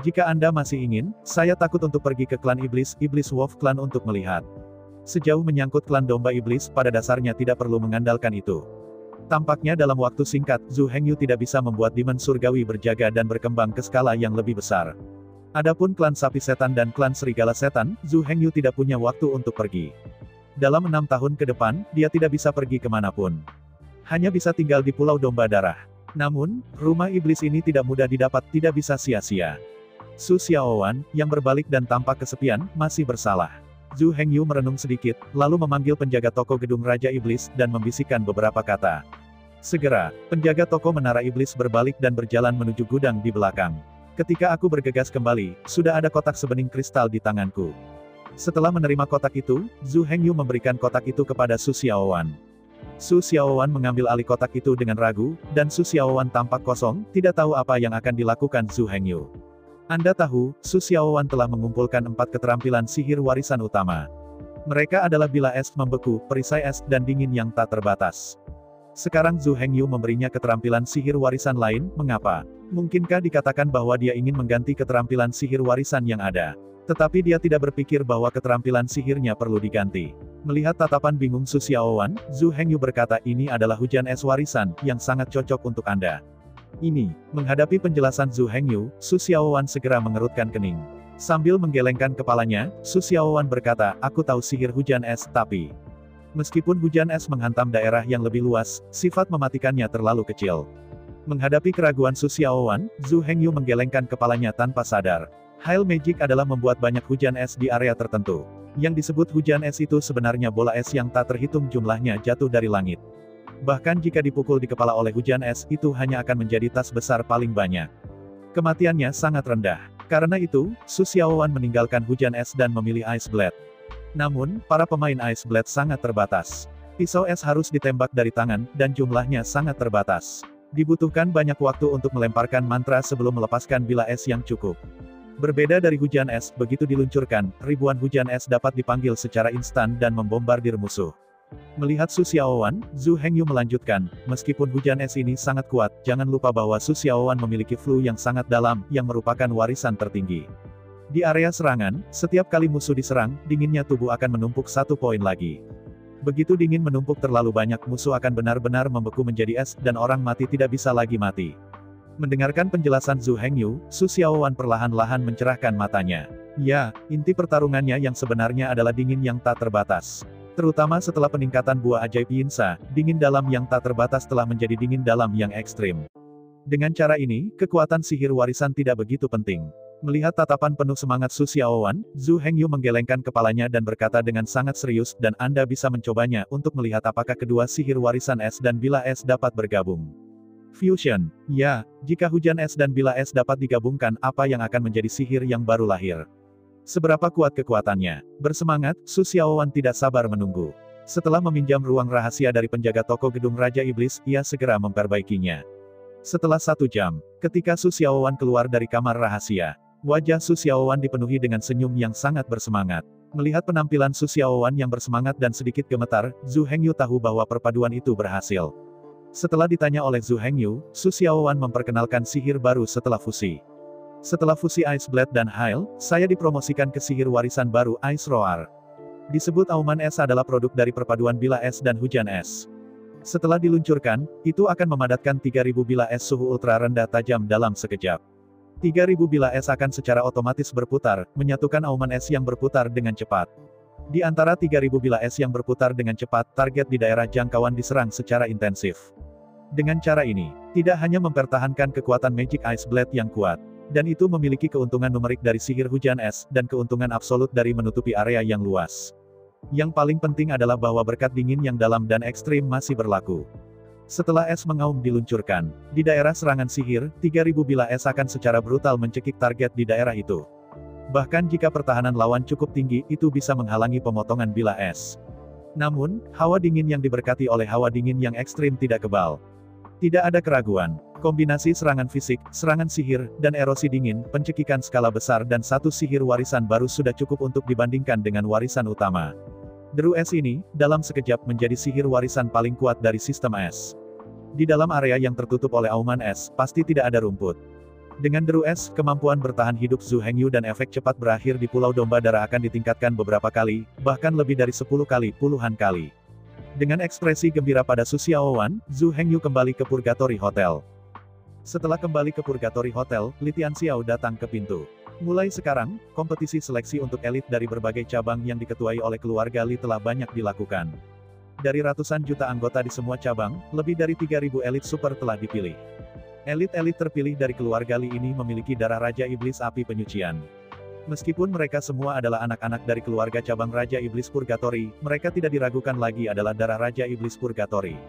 Jika Anda masih ingin, saya takut untuk pergi ke klan Iblis, Iblis Wolf Clan untuk melihat. Sejauh menyangkut klan Domba Iblis, pada dasarnya tidak perlu mengandalkan itu. Tampaknya dalam waktu singkat, Zhu Hengyu tidak bisa membuat Demon Surgawi berjaga dan berkembang ke skala yang lebih besar. Adapun klan Sapi Setan dan klan Serigala Setan, Zhu Hengyu tidak punya waktu untuk pergi. Dalam 6 tahun ke depan, dia tidak bisa pergi kemanapun. Hanya bisa tinggal di Pulau Domba Darah. Namun, rumah iblis ini tidak mudah didapat, tidak bisa sia-sia. Su Xiaowan, yang berbalik dan tampak kesepian, masih bersalah. Zhu Hengyu merenung sedikit, lalu memanggil penjaga toko gedung Raja Iblis, dan membisikkan beberapa kata. Segera, penjaga toko Menara Iblis berbalik dan berjalan menuju gudang di belakang. Ketika aku bergegas kembali, sudah ada kotak sebening kristal di tanganku. Setelah menerima kotak itu, Zhu Hengyu memberikan kotak itu kepada Su Xiaowan. Su Xiaowan mengambil alih kotak itu dengan ragu, dan Su Xiaowan tampak kosong, tidak tahu apa yang akan dilakukan Zhu Hengyu. Anda tahu, Su Xiaowan telah mengumpulkan 4 keterampilan sihir warisan utama. Mereka adalah Bila Es Membeku, Perisai Es, dan Dingin yang tak terbatas. Sekarang Zhu Hengyu memberinya keterampilan sihir warisan lain, mengapa? Mungkinkah dikatakan bahwa dia ingin mengganti keterampilan sihir warisan yang ada? Tetapi dia tidak berpikir bahwa keterampilan sihirnya perlu diganti. Melihat tatapan bingung Su Xiaowan, Zhu Hengyu berkata, ini adalah hujan es warisan, yang sangat cocok untuk Anda. Ini, menghadapi penjelasan Zhu Hengyu, Su Xiaowan segera mengerutkan kening. Sambil menggelengkan kepalanya, Su Xiaowan berkata, aku tahu sihir hujan es, tapi meskipun hujan es menghantam daerah yang lebih luas, sifat mematikannya terlalu kecil. Menghadapi keraguan Su Xiaowan, Zhu Hengyu menggelengkan kepalanya tanpa sadar. Hail Magic adalah membuat banyak hujan es di area tertentu. Yang disebut hujan es itu sebenarnya bola es yang tak terhitung jumlahnya jatuh dari langit. Bahkan jika dipukul di kepala oleh hujan es, itu hanya akan menjadi tas besar paling banyak. Kematiannya sangat rendah. Karena itu, Su Xiaowan meninggalkan hujan es dan memilih Ice Blade. Namun, para pemain Ice Blade sangat terbatas. Pisau es harus ditembak dari tangan, dan jumlahnya sangat terbatas. Dibutuhkan banyak waktu untuk melemparkan mantra sebelum melepaskan bila es yang cukup. Berbeda dari hujan es, begitu diluncurkan, ribuan hujan es dapat dipanggil secara instan dan membombardir musuh. Melihat Su Xiaowan, Zhu Hengyu melanjutkan, meskipun hujan es ini sangat kuat, jangan lupa bahwa Su Xiaowan memiliki flu yang sangat dalam, yang merupakan warisan tertinggi. Di area serangan, setiap kali musuh diserang, dinginnya tubuh akan menumpuk 1 poin lagi. Begitu dingin menumpuk terlalu banyak, musuh akan benar-benar membeku menjadi es, dan orang mati tidak bisa lagi mati. Mendengarkan penjelasan Zhu Hengyu, Su Xiaowan perlahan-lahan mencerahkan matanya. Ya, inti pertarungannya yang sebenarnya adalah dingin yang tak terbatas. Terutama setelah peningkatan buah ajaib Yinsa, dingin dalam yang tak terbatas telah menjadi dingin dalam yang ekstrim. Dengan cara ini, kekuatan sihir warisan tidak begitu penting. Melihat tatapan penuh semangat Su Xiaowan, Zhu Hengyu menggelengkan kepalanya dan berkata dengan sangat serius, dan Anda bisa mencobanya untuk melihat apakah kedua sihir warisan es dan bila es dapat bergabung. Fusion. Ya, jika hujan es dan bila es dapat digabungkan, apa yang akan menjadi sihir yang baru lahir? Seberapa kuat kekuatannya? Bersemangat, Su Xiaowan tidak sabar menunggu. Setelah meminjam ruang rahasia dari penjaga toko gedung Raja Iblis, ia segera memperbaikinya. Setelah 1 jam, ketika Su Xiaowan keluar dari kamar rahasia, wajah Su Xiaowan dipenuhi dengan senyum yang sangat bersemangat. Melihat penampilan Su Xiaowan yang bersemangat dan sedikit gemetar, Zhu Hengyu tahu bahwa perpaduan itu berhasil. Setelah ditanya oleh Zhu Hengyu, Su Xiaowan memperkenalkan sihir baru setelah fusi. Setelah fusi Ice Blade dan Hail, saya dipromosikan ke sihir warisan baru Ice Roar. Disebut auman es adalah produk dari perpaduan bila es dan hujan es. Setelah diluncurkan, itu akan memadatkan 3000 bila es suhu ultra rendah tajam dalam sekejap. 3000 bila es akan secara otomatis berputar, menyatukan auman es yang berputar dengan cepat. Di antara 3000 bila es yang berputar dengan cepat, target di daerah jangkauan diserang secara intensif. Dengan cara ini, tidak hanya mempertahankan kekuatan Magic Ice Blade yang kuat, dan itu memiliki keuntungan numerik dari sihir hujan es, dan keuntungan absolut dari menutupi area yang luas. Yang paling penting adalah bahwa berkat dingin yang dalam dan ekstrim masih berlaku. Setelah es mengaum diluncurkan, di daerah serangan sihir, 3000 bilah es akan secara brutal mencekik target di daerah itu. Bahkan jika pertahanan lawan cukup tinggi, itu bisa menghalangi pemotongan bilah es. Namun, hawa dingin yang diberkati oleh hawa dingin yang ekstrim tidak kebal. Tidak ada keraguan, kombinasi serangan fisik, serangan sihir, dan erosi dingin, pencekikan skala besar dan satu sihir warisan baru sudah cukup untuk dibandingkan dengan warisan utama. Deru es ini, dalam sekejap menjadi sihir warisan paling kuat dari sistem es. Di dalam area yang tertutup oleh auman es, pasti tidak ada rumput. Dengan deru es, kemampuan bertahan hidup Zhu Hengyu dan efek cepat berakhir di Pulau Domba Darah akan ditingkatkan beberapa kali, bahkan lebih dari 10 kali, puluhan kali. Dengan ekspresi gembira pada Su Xiaowan, Zhu Hengyu kembali ke Purgatory Hotel. Setelah kembali ke Purgatory Hotel, Li Tianxiao datang ke pintu. Mulai sekarang, kompetisi seleksi untuk elit dari berbagai cabang yang diketuai oleh keluarga Li telah banyak dilakukan. Dari ratusan juta anggota di semua cabang, lebih dari 3000 elit super telah dipilih. Elit-elit terpilih dari keluarga Li ini memiliki darah Raja Iblis Api Penyucian. Meskipun mereka semua adalah anak-anak dari keluarga cabang Raja Iblis Purgatory, mereka tidak diragukan lagi adalah darah Raja Iblis Purgatory.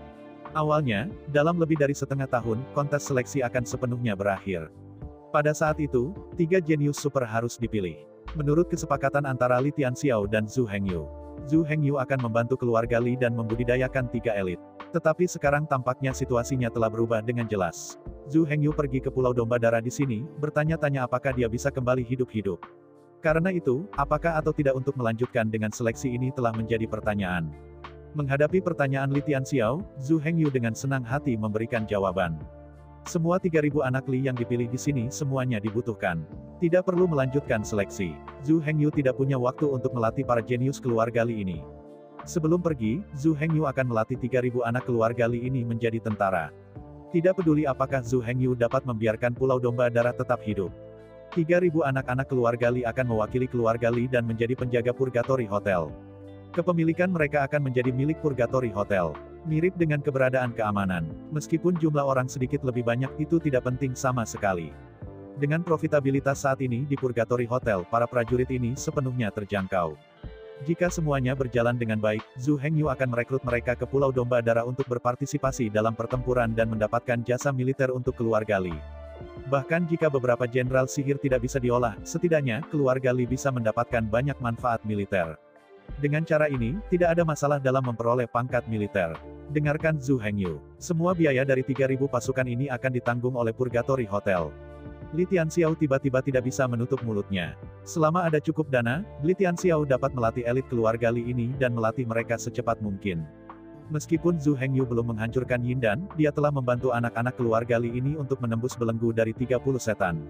Awalnya, dalam lebih dari setengah tahun, kontes seleksi akan sepenuhnya berakhir. Pada saat itu, 3 jenius super harus dipilih. Menurut kesepakatan antara Li Tianxiao dan Zhu Hengyu, Zhu Hengyu akan membantu keluarga Li dan membudidayakan 3 elit. Tetapi sekarang tampaknya situasinya telah berubah dengan jelas. Zhu Hengyu pergi ke Pulau Domba Darah di sini, bertanya-tanya apakah dia bisa kembali hidup-hidup. Karena itu, apakah atau tidak untuk melanjutkan dengan seleksi ini telah menjadi pertanyaan. Menghadapi pertanyaan Li Tianxiao, Zhu Hengyu dengan senang hati memberikan jawaban. Semua 3000 anak Li yang dipilih di sini semuanya dibutuhkan. Tidak perlu melanjutkan seleksi. Zhu Hengyu tidak punya waktu untuk melatih para jenius keluarga Li ini. Sebelum pergi, Zhu Hengyu akan melatih 3000 anak keluarga Li ini menjadi tentara. Tidak peduli apakah Zhu Hengyu dapat membiarkan Pulau Domba Darah tetap hidup. 3000 anak-anak keluarga Li akan mewakili keluarga Li dan menjadi penjaga Purgatory Hotel. Kepemilikan mereka akan menjadi milik Purgatory Hotel. Mirip dengan keberadaan keamanan. Meskipun jumlah orang sedikit lebih banyak, itu tidak penting sama sekali. Dengan profitabilitas saat ini di Purgatory Hotel, para prajurit ini sepenuhnya terjangkau. Jika semuanya berjalan dengan baik, Zhu Hengyu akan merekrut mereka ke Pulau Domba Darah untuk berpartisipasi dalam pertempuran dan mendapatkan jasa militer untuk keluarga Li. Bahkan jika beberapa jenderal sihir tidak bisa diolah, setidaknya keluarga Li bisa mendapatkan banyak manfaat militer. Dengan cara ini, tidak ada masalah dalam memperoleh pangkat militer. Dengarkan Zhu Hengyu. Semua biaya dari 3000 pasukan ini akan ditanggung oleh Purgatory Hotel. Li Tianxiao tiba-tiba tidak bisa menutup mulutnya. Selama ada cukup dana, Li Tianxiao dapat melatih elit keluarga Li ini dan melatih mereka secepat mungkin. Meskipun Zhu Hengyu belum menghancurkan Yindan, dia telah membantu anak-anak keluarga Li ini untuk menembus belenggu dari 30 setan.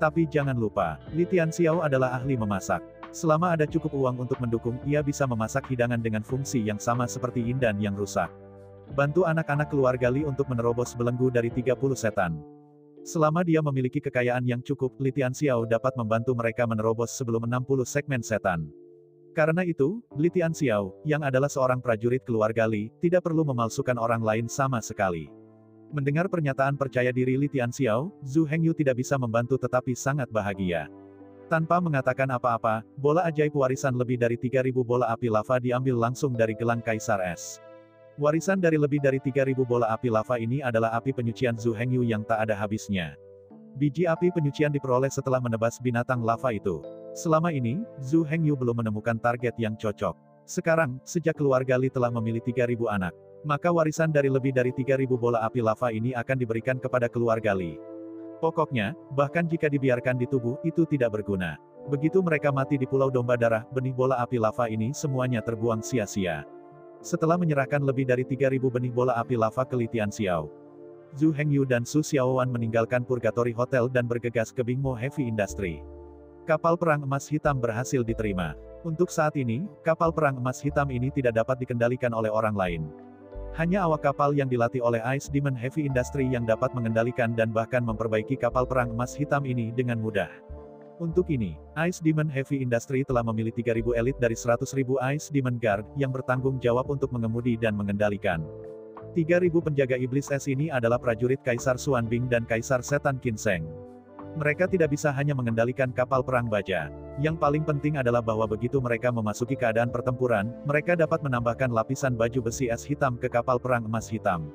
Tapi jangan lupa, Li Tianxiao adalah ahli memasak. Selama ada cukup uang untuk mendukung, ia bisa memasak hidangan dengan fungsi yang sama seperti Yindan yang rusak. Bantu anak-anak keluarga Li untuk menerobos belenggu dari 30 setan. Selama dia memiliki kekayaan yang cukup, Li Tianxiao dapat membantu mereka menerobos sebelum 60 segmen setan. Karena itu, Li Tianxiao, yang adalah seorang prajurit keluarga Li, tidak perlu memalsukan orang lain sama sekali. Mendengar pernyataan percaya diri Li Tianxiao, Zhu Hengyu tidak bisa membantu tetapi sangat bahagia. Tanpa mengatakan apa-apa, bola ajaib warisan lebih dari 3000 bola api lava diambil langsung dari gelang Kaisar Es. Warisan dari lebih dari 3000 bola api lava ini adalah api penyucian Zhu Hengyu yang tak ada habisnya. Biji api penyucian diperoleh setelah menebas binatang lava itu. Selama ini, Zhu Hengyu belum menemukan target yang cocok. Sekarang, sejak keluarga Li telah memilih 3000 anak, maka warisan dari lebih dari 3000 bola api lava ini akan diberikan kepada keluarga Li. Pokoknya, bahkan jika dibiarkan di tubuh, itu tidak berguna. Begitu mereka mati di Pulau Domba Darah, benih bola api lava ini semuanya terbuang sia-sia. Setelah menyerahkan lebih dari 3000 benih bola api lava ke Li Tianxiao, Zhu Hengyu dan Su Xiaowan meninggalkan Purgatory Hotel dan bergegas ke Bingmo Heavy Industry. Kapal perang emas hitam berhasil diterima. Untuk saat ini, kapal perang emas hitam ini tidak dapat dikendalikan oleh orang lain. Hanya awak kapal yang dilatih oleh Ice Demon Heavy Industry yang dapat mengendalikan dan bahkan memperbaiki kapal perang emas hitam ini dengan mudah. Untuk ini, Ice Demon Heavy Industry telah memilih 3000 elit dari 100.000 Ice Demon Guard, yang bertanggung jawab untuk mengemudi dan mengendalikan. 3000 penjaga iblis es ini adalah prajurit Kaisar Xuanbing dan Kaisar Setan Qinseng. Mereka tidak bisa hanya mengendalikan kapal perang baja. Yang paling penting adalah bahwa begitu mereka memasuki keadaan pertempuran, mereka dapat menambahkan lapisan baju besi es hitam ke kapal perang emas hitam.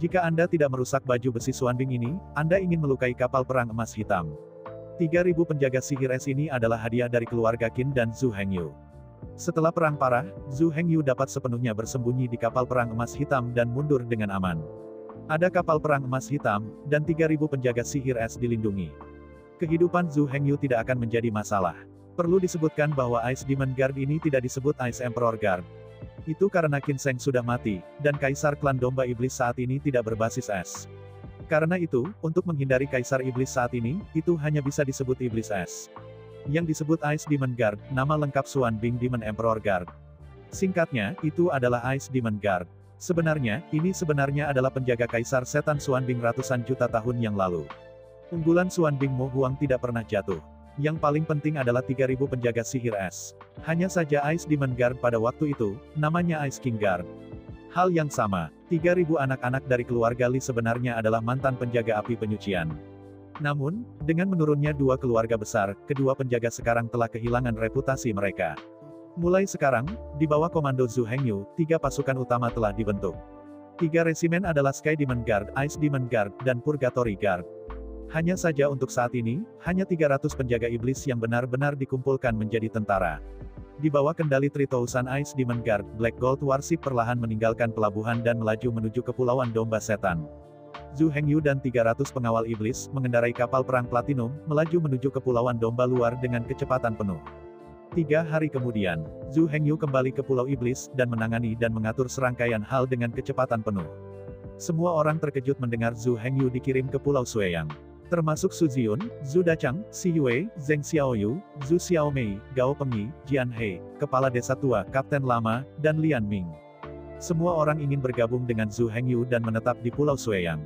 Jika Anda tidak merusak baju besi Xuanbing ini, Anda ingin melukai kapal perang emas hitam. 3.000 penjaga sihir es ini adalah hadiah dari keluarga Qin dan Zhu Hengyu. Setelah perang parah, Zhu Hengyu dapat sepenuhnya bersembunyi di kapal perang emas hitam dan mundur dengan aman. Ada kapal perang emas hitam, dan 3.000 penjaga sihir es dilindungi. Kehidupan Zhu Hengyu tidak akan menjadi masalah. Perlu disebutkan bahwa Ice Demon Guard ini tidak disebut Ice Emperor Guard. Itu karena Qin Sheng sudah mati, dan Kaisar Klan Domba Iblis saat ini tidak berbasis es. Karena itu, untuk menghindari Kaisar Iblis saat ini, itu hanya bisa disebut Iblis Es. Yang disebut Ice Demon Guard, nama lengkap Xuanbing Demon Emperor Guard. Singkatnya, itu adalah Ice Demon Guard. Sebenarnya, ini sebenarnya adalah penjaga Kaisar Setan Xuanbing ratusan juta tahun yang lalu. Unggulan Xuanbing Mo Huang tidak pernah jatuh. Yang paling penting adalah 3.000 penjaga sihir es. Hanya saja Ice Demon Guard pada waktu itu, namanya Ice King Guard. Hal yang sama, 3.000 anak-anak dari keluarga Li sebenarnya adalah mantan penjaga api penyucian. Namun, dengan menurunnya dua keluarga besar, kedua penjaga sekarang telah kehilangan reputasi mereka. Mulai sekarang, di bawah komando Zhu Hengyu, 3 pasukan utama telah dibentuk. 3 resimen adalah Sky Demon Guard, Ice Demon Guard, dan Purgatory Guard. Hanya saja untuk saat ini, hanya 300 penjaga iblis yang benar-benar dikumpulkan menjadi tentara. Di bawah kendali 3,000 Ice Demon Guard, Black Gold Warship perlahan meninggalkan pelabuhan dan melaju menuju Kepulauan Domba Setan. Zhu Hengyu dan 300 pengawal iblis, mengendarai kapal perang Platinum, melaju menuju Kepulauan Domba Luar dengan kecepatan penuh. 3 hari kemudian, Zhu Hengyu kembali ke Pulau Iblis, dan menangani dan mengatur serangkaian hal dengan kecepatan penuh. Semua orang terkejut mendengar Zhu Hengyu dikirim ke Pulau Sueyang. Termasuk Su Ziyun, Zhu Dachang, Si Yue, Zheng Xiaoyu, Zhu Xiaomei, Gao Pengyi, Jian He, Kepala Desa Tua, Kapten Lama, dan Lian Ming. Semua orang ingin bergabung dengan Zhu Hengyu dan menetap di Pulau Sueyang.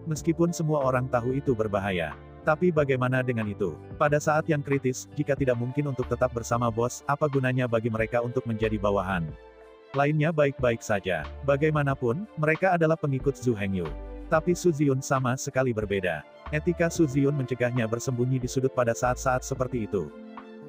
Meskipun semua orang tahu itu berbahaya. Tapi bagaimana dengan itu? Pada saat yang kritis, jika tidak mungkin untuk tetap bersama bos, apa gunanya bagi mereka untuk menjadi bawahan? Lainnya baik-baik saja. Bagaimanapun, mereka adalah pengikut Zhu Hengyu. Tapi Su Ziyun sama sekali berbeda. Etika Su Ziyun mencegahnya bersembunyi di sudut pada saat-saat seperti itu.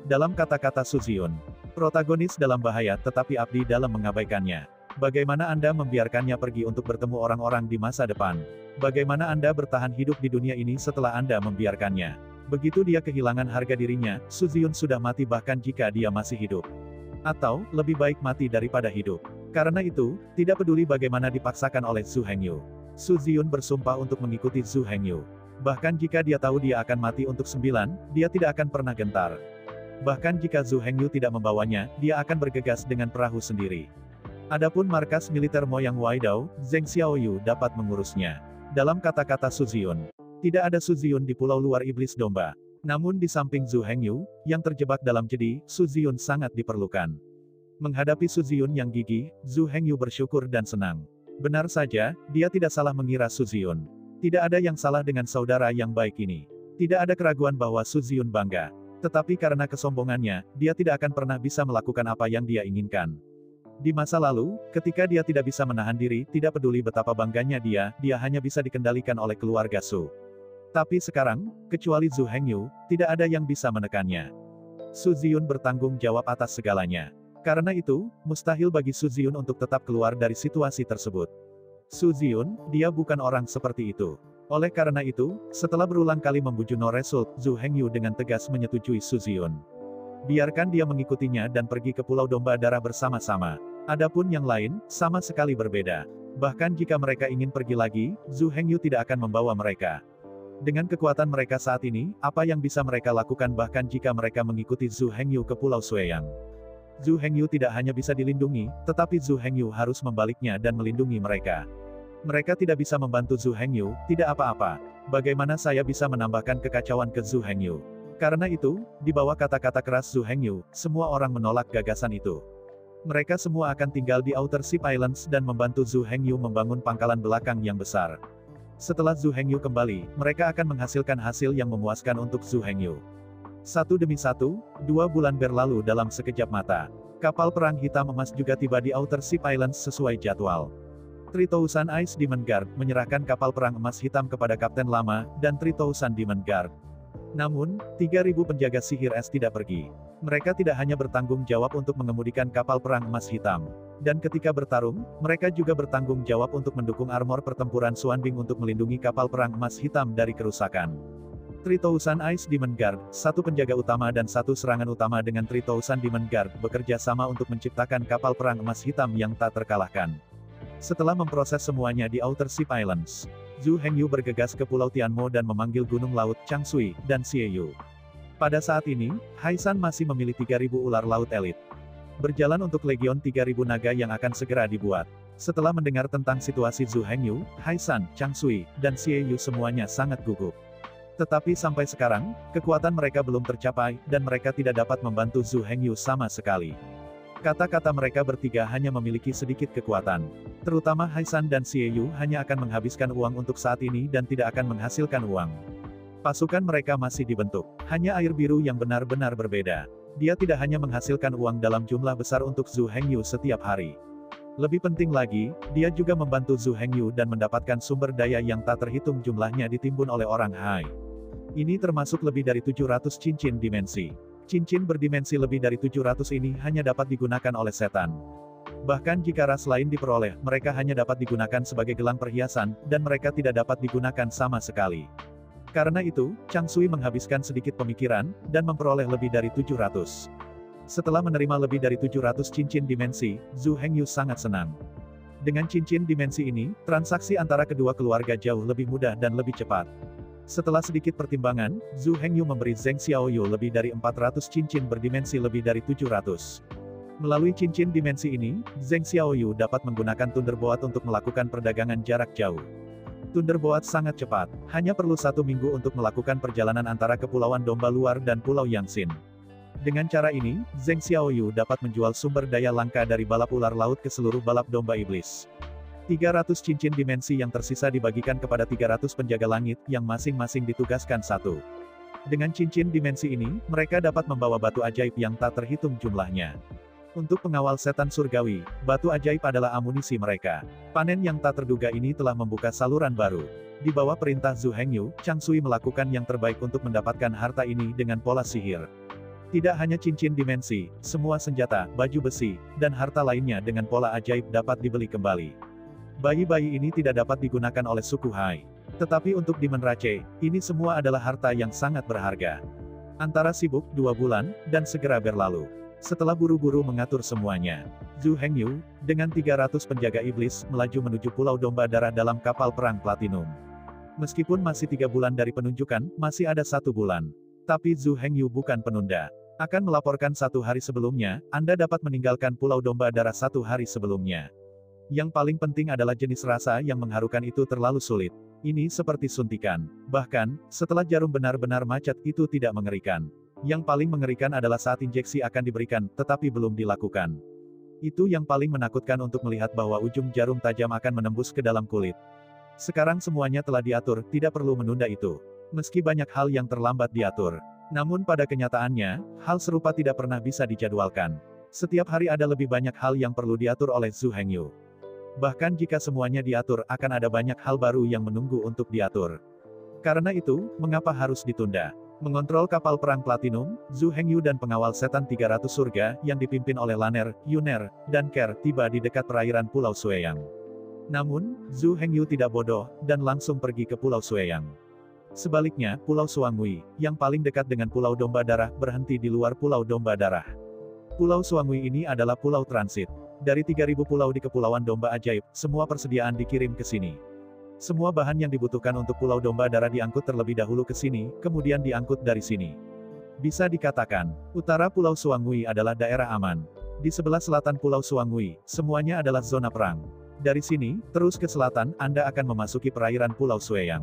Dalam kata-kata Su Ziyun, protagonis dalam bahaya tetapi abdi dalam mengabaikannya. Bagaimana Anda membiarkannya pergi untuk bertemu orang-orang di masa depan? Bagaimana Anda bertahan hidup di dunia ini setelah Anda membiarkannya? Begitu dia kehilangan harga dirinya, Su Ziyun sudah mati bahkan jika dia masih hidup. Atau, lebih baik mati daripada hidup. Karena itu, tidak peduli bagaimana dipaksakan oleh Zhu Hengyu. Su Ziyun bersumpah untuk mengikuti Zhu Hengyu. Bahkan jika dia tahu dia akan mati untuk 9, dia tidak akan pernah gentar. Bahkan jika Zhu Hengyu tidak membawanya, dia akan bergegas dengan perahu sendiri. Adapun markas militer Moyang Waidao, Zheng Xiaoyu dapat mengurusnya. Dalam kata-kata Su Ziyun, tidak ada Su Ziyun di pulau luar iblis domba. Namun di samping Zhu Hengyu, yang terjebak dalam jedi, Su Ziyun sangat diperlukan. Menghadapi Su Ziyun yang gigih, Zhu Hengyu bersyukur dan senang. Benar saja, dia tidak salah mengira Su Ziyun. Tidak ada yang salah dengan saudara yang baik ini. Tidak ada keraguan bahwa Su Ziyun bangga. Tetapi karena kesombongannya, dia tidak akan pernah bisa melakukan apa yang dia inginkan. Di masa lalu, ketika dia tidak bisa menahan diri, tidak peduli betapa bangganya dia hanya bisa dikendalikan oleh keluarga Su. Tapi sekarang, kecuali Zhu Hengyu, tidak ada yang bisa menekannya. Su Ziyun bertanggung jawab atas segalanya. Karena itu, mustahil bagi Su Ziyun untuk tetap keluar dari situasi tersebut. Su Ziyun, dia bukan orang seperti itu. Oleh karena itu, setelah berulang kali membujuk No Result, Zhu Hengyu dengan tegas menyetujui Su Ziyun. Biarkan dia mengikutinya dan pergi ke Pulau Domba Darah bersama-sama. Adapun yang lain, sama sekali berbeda. Bahkan jika mereka ingin pergi lagi, Zhu Hengyu tidak akan membawa mereka. Dengan kekuatan mereka saat ini, apa yang bisa mereka lakukan bahkan jika mereka mengikuti Zhu Hengyu ke Pulau Sueyang? Zhu Hengyu tidak hanya bisa dilindungi, tetapi Zhu Hengyu harus membaliknya dan melindungi mereka. Mereka tidak bisa membantu Zhu Hengyu, tidak apa-apa. Bagaimana saya bisa menambahkan kekacauan ke Zhu Hengyu? Karena itu, di bawah kata-kata keras Zhu Hengyu, semua orang menolak gagasan itu. Mereka semua akan tinggal di Outer Ship Islands dan membantu Zhu Hengyu membangun pangkalan belakang yang besar. Setelah Zhu Hengyu kembali, mereka akan menghasilkan hasil yang memuaskan untuk Zhu Hengyu. Satu demi satu, 2 bulan berlalu dalam sekejap mata. Kapal perang hitam emas juga tiba di Outer Ship Islands sesuai jadwal. 3,000 Ice Demon Guard menyerahkan kapal perang emas hitam kepada Kapten Lama, dan 3,000 Demon Guard. Namun, 3.000 penjaga sihir es tidak pergi. Mereka tidak hanya bertanggung jawab untuk mengemudikan kapal perang emas hitam. Dan ketika bertarung, mereka juga bertanggung jawab untuk mendukung armor pertempuran Xuanbing untuk melindungi kapal perang emas hitam dari kerusakan. 3000 Ice Demon Guard, satu penjaga utama dan satu serangan utama dengan 3000 Demon Guard bekerja sama untuk menciptakan kapal perang emas hitam yang tak terkalahkan. Setelah memproses semuanya di Outer Ship Islands, Zhu Hengyu bergegas ke Pulau Tianmo dan memanggil Gunung Laut Changshui dan Xieyu. Pada saat ini, Haisan masih memilih 3.000 ular laut elit. Berjalan untuk legion 3.000 naga yang akan segera dibuat. Setelah mendengar tentang situasi Zhu Hengyu, Haisan, Changshui, dan Xieyu semuanya sangat gugup. Tetapi sampai sekarang, kekuatan mereka belum tercapai, dan mereka tidak dapat membantu Zhu Hengyu sama sekali. Kata-kata mereka bertiga hanya memiliki sedikit kekuatan. Terutama Haisan dan Xieyu hanya akan menghabiskan uang untuk saat ini dan tidak akan menghasilkan uang. Pasukan mereka masih dibentuk. Hanya air biru yang benar-benar berbeda. Dia tidak hanya menghasilkan uang dalam jumlah besar untuk Zhu Hengyu setiap hari. Lebih penting lagi, dia juga membantu Zhu Hengyu dan mendapatkan sumber daya yang tak terhitung jumlahnya ditimbun oleh orang Hai. Ini termasuk lebih dari 700 cincin dimensi. Cincin berdimensi lebih dari 700 ini hanya dapat digunakan oleh setan. Bahkan jika ras lain diperoleh, mereka hanya dapat digunakan sebagai gelang perhiasan, dan mereka tidak dapat digunakan sama sekali. Karena itu, Changshui menghabiskan sedikit pemikiran, dan memperoleh lebih dari 700. Setelah menerima lebih dari 700 cincin dimensi, Zhu Hengyu sangat senang. Dengan cincin dimensi ini, transaksi antara kedua keluarga jauh lebih mudah dan lebih cepat. Setelah sedikit pertimbangan, Zhu Hengyu memberi Zheng Xiaoyu lebih dari 400 cincin berdimensi lebih dari 700. Melalui cincin dimensi ini, Zheng Xiaoyu dapat menggunakan Thunderbolt untuk melakukan perdagangan jarak jauh. Thunderbolt sangat cepat, hanya perlu 1 minggu untuk melakukan perjalanan antara Kepulauan Domba Luar dan Pulau Yangtze. Dengan cara ini, Zheng Xiaoyu dapat menjual sumber daya langka dari balap ular laut ke seluruh balap domba iblis. 300 cincin dimensi yang tersisa dibagikan kepada 300 penjaga langit, yang masing-masing ditugaskan satu. Dengan cincin dimensi ini, mereka dapat membawa batu ajaib yang tak terhitung jumlahnya. Untuk pengawal setan surgawi, batu ajaib adalah amunisi mereka. Panen yang tak terduga ini telah membuka saluran baru. Di bawah perintah Zhu Hengyu, Changshui melakukan yang terbaik untuk mendapatkan harta ini dengan pola sihir. Tidak hanya cincin dimensi, semua senjata, baju besi, dan harta lainnya dengan pola ajaib dapat dibeli kembali. Bayi-bayi ini tidak dapat digunakan oleh suku Hai. Tetapi untuk Demon Rache, ini semua adalah harta yang sangat berharga. Antara sibuk 2 bulan, dan segera berlalu. Setelah buru-buru mengatur semuanya, Zhu Hengyu, dengan 300 penjaga iblis, melaju menuju Pulau Domba Darah dalam kapal perang platinum. Meskipun masih 3 bulan dari penunjukan, masih ada 1 bulan. Tapi Zhu Hengyu bukan penunda. Akan melaporkan 1 hari sebelumnya, Anda dapat meninggalkan Pulau Domba Darah 1 hari sebelumnya. Yang paling penting adalah jenis rasa yang mengharukan itu terlalu sulit. Ini seperti suntikan. Bahkan, setelah jarum benar-benar macet, itu tidak mengerikan. Yang paling mengerikan adalah saat injeksi akan diberikan, tetapi belum dilakukan. Itu yang paling menakutkan untuk melihat bahwa ujung jarum tajam akan menembus ke dalam kulit. Sekarang semuanya telah diatur, tidak perlu menunda itu. Meski banyak hal yang terlambat diatur. Namun pada kenyataannya, hal serupa tidak pernah bisa dijadwalkan. Setiap hari ada lebih banyak hal yang perlu diatur oleh Zhu Hengyu. Bahkan jika semuanya diatur, akan ada banyak hal baru yang menunggu untuk diatur. Karena itu, mengapa harus ditunda? Mengontrol kapal perang platinum, Zhu Hengyu dan pengawal setan 300 surga, yang dipimpin oleh Lanner, Yuner, dan Ker, tiba di dekat perairan Pulau Sueyang. Namun, Zhu Hengyu tidak bodoh, dan langsung pergi ke Pulau Sueyang. Sebaliknya, Pulau Suangui, yang paling dekat dengan Pulau Domba Darah, berhenti di luar Pulau Domba Darah. Pulau Suangui ini adalah pulau transit. Dari 3.000 pulau di Kepulauan Domba Ajaib, semua persediaan dikirim ke sini. Semua bahan yang dibutuhkan untuk Pulau Domba Darah diangkut terlebih dahulu ke sini, kemudian diangkut dari sini. Bisa dikatakan, utara Pulau Suangui adalah daerah aman. Di sebelah selatan Pulau Suangui, semuanya adalah zona perang. Dari sini, terus ke selatan, Anda akan memasuki perairan Pulau Sueyang.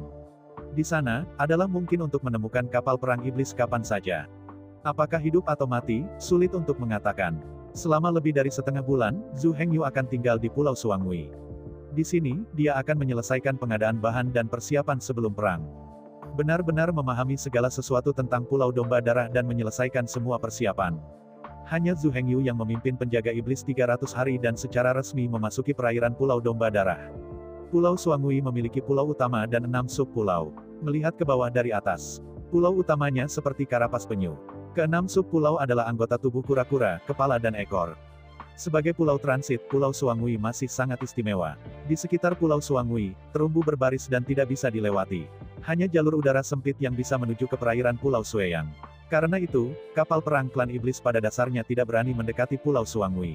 Di sana, adalah mungkin untuk menemukan kapal perang iblis kapan saja. Apakah hidup atau mati, sulit untuk mengatakan. Selama lebih dari setengah bulan, Zhu Hengyu akan tinggal di Pulau Suangui. Di sini, dia akan menyelesaikan pengadaan bahan dan persiapan sebelum perang. Benar-benar memahami segala sesuatu tentang Pulau Domba Darah dan menyelesaikan semua persiapan. Hanya Zhu Hengyu yang memimpin penjaga iblis 300 hari dan secara resmi memasuki perairan Pulau Domba Darah. Pulau Suangui memiliki pulau utama dan 6 sub-pulau. Melihat ke bawah dari atas, Pulau utamanya seperti Karapas Penyu. Keenam subpulau adalah anggota tubuh kura-kura, kepala dan ekor. Sebagai pulau transit, Pulau Suangui masih sangat istimewa. Di sekitar Pulau Suangui, terumbu berbaris dan tidak bisa dilewati. Hanya jalur udara sempit yang bisa menuju ke perairan Pulau Sueyang. Karena itu, kapal perang klan iblis pada dasarnya tidak berani mendekati Pulau Suangui.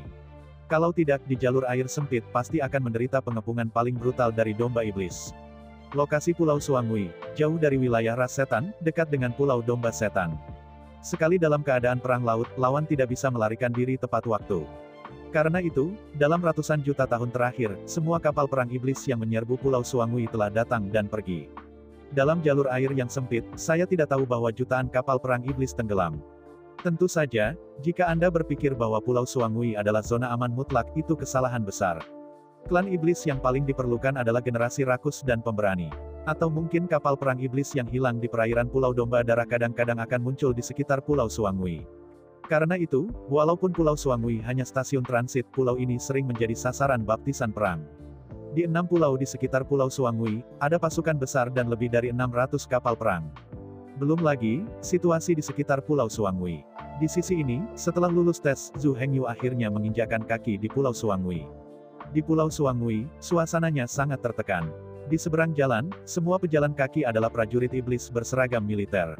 Kalau tidak, di jalur air sempit pasti akan menderita pengepungan paling brutal dari domba iblis. Lokasi Pulau Suangui, jauh dari wilayah ras setan, dekat dengan Pulau Domba Setan. Sekali dalam keadaan perang laut, lawan tidak bisa melarikan diri tepat waktu. Karena itu, dalam ratusan juta tahun terakhir, semua kapal perang iblis yang menyerbu Pulau Suangui telah datang dan pergi. Dalam jalur air yang sempit, saya tidak tahu bahwa jutaan kapal perang iblis tenggelam. Tentu saja, jika Anda berpikir bahwa Pulau Suangui adalah zona aman mutlak, itu kesalahan besar. Klan iblis yang paling diperlukan adalah generasi rakus dan pemberani. Atau mungkin kapal perang iblis yang hilang di perairan Pulau Domba Darah kadang-kadang akan muncul di sekitar Pulau Suangui. Karena itu, walaupun Pulau Suangui hanya stasiun transit, pulau ini sering menjadi sasaran baptisan perang. Di 6 pulau di sekitar Pulau Suangui, ada pasukan besar dan lebih dari 600 kapal perang. Belum lagi, situasi di sekitar Pulau Suangui. Di sisi ini, setelah lulus tes, Zhu Hengyu akhirnya menginjakan kaki di Pulau Suangui. Di Pulau Suangui, suasananya sangat tertekan. Di seberang jalan, semua pejalan kaki adalah prajurit iblis berseragam militer.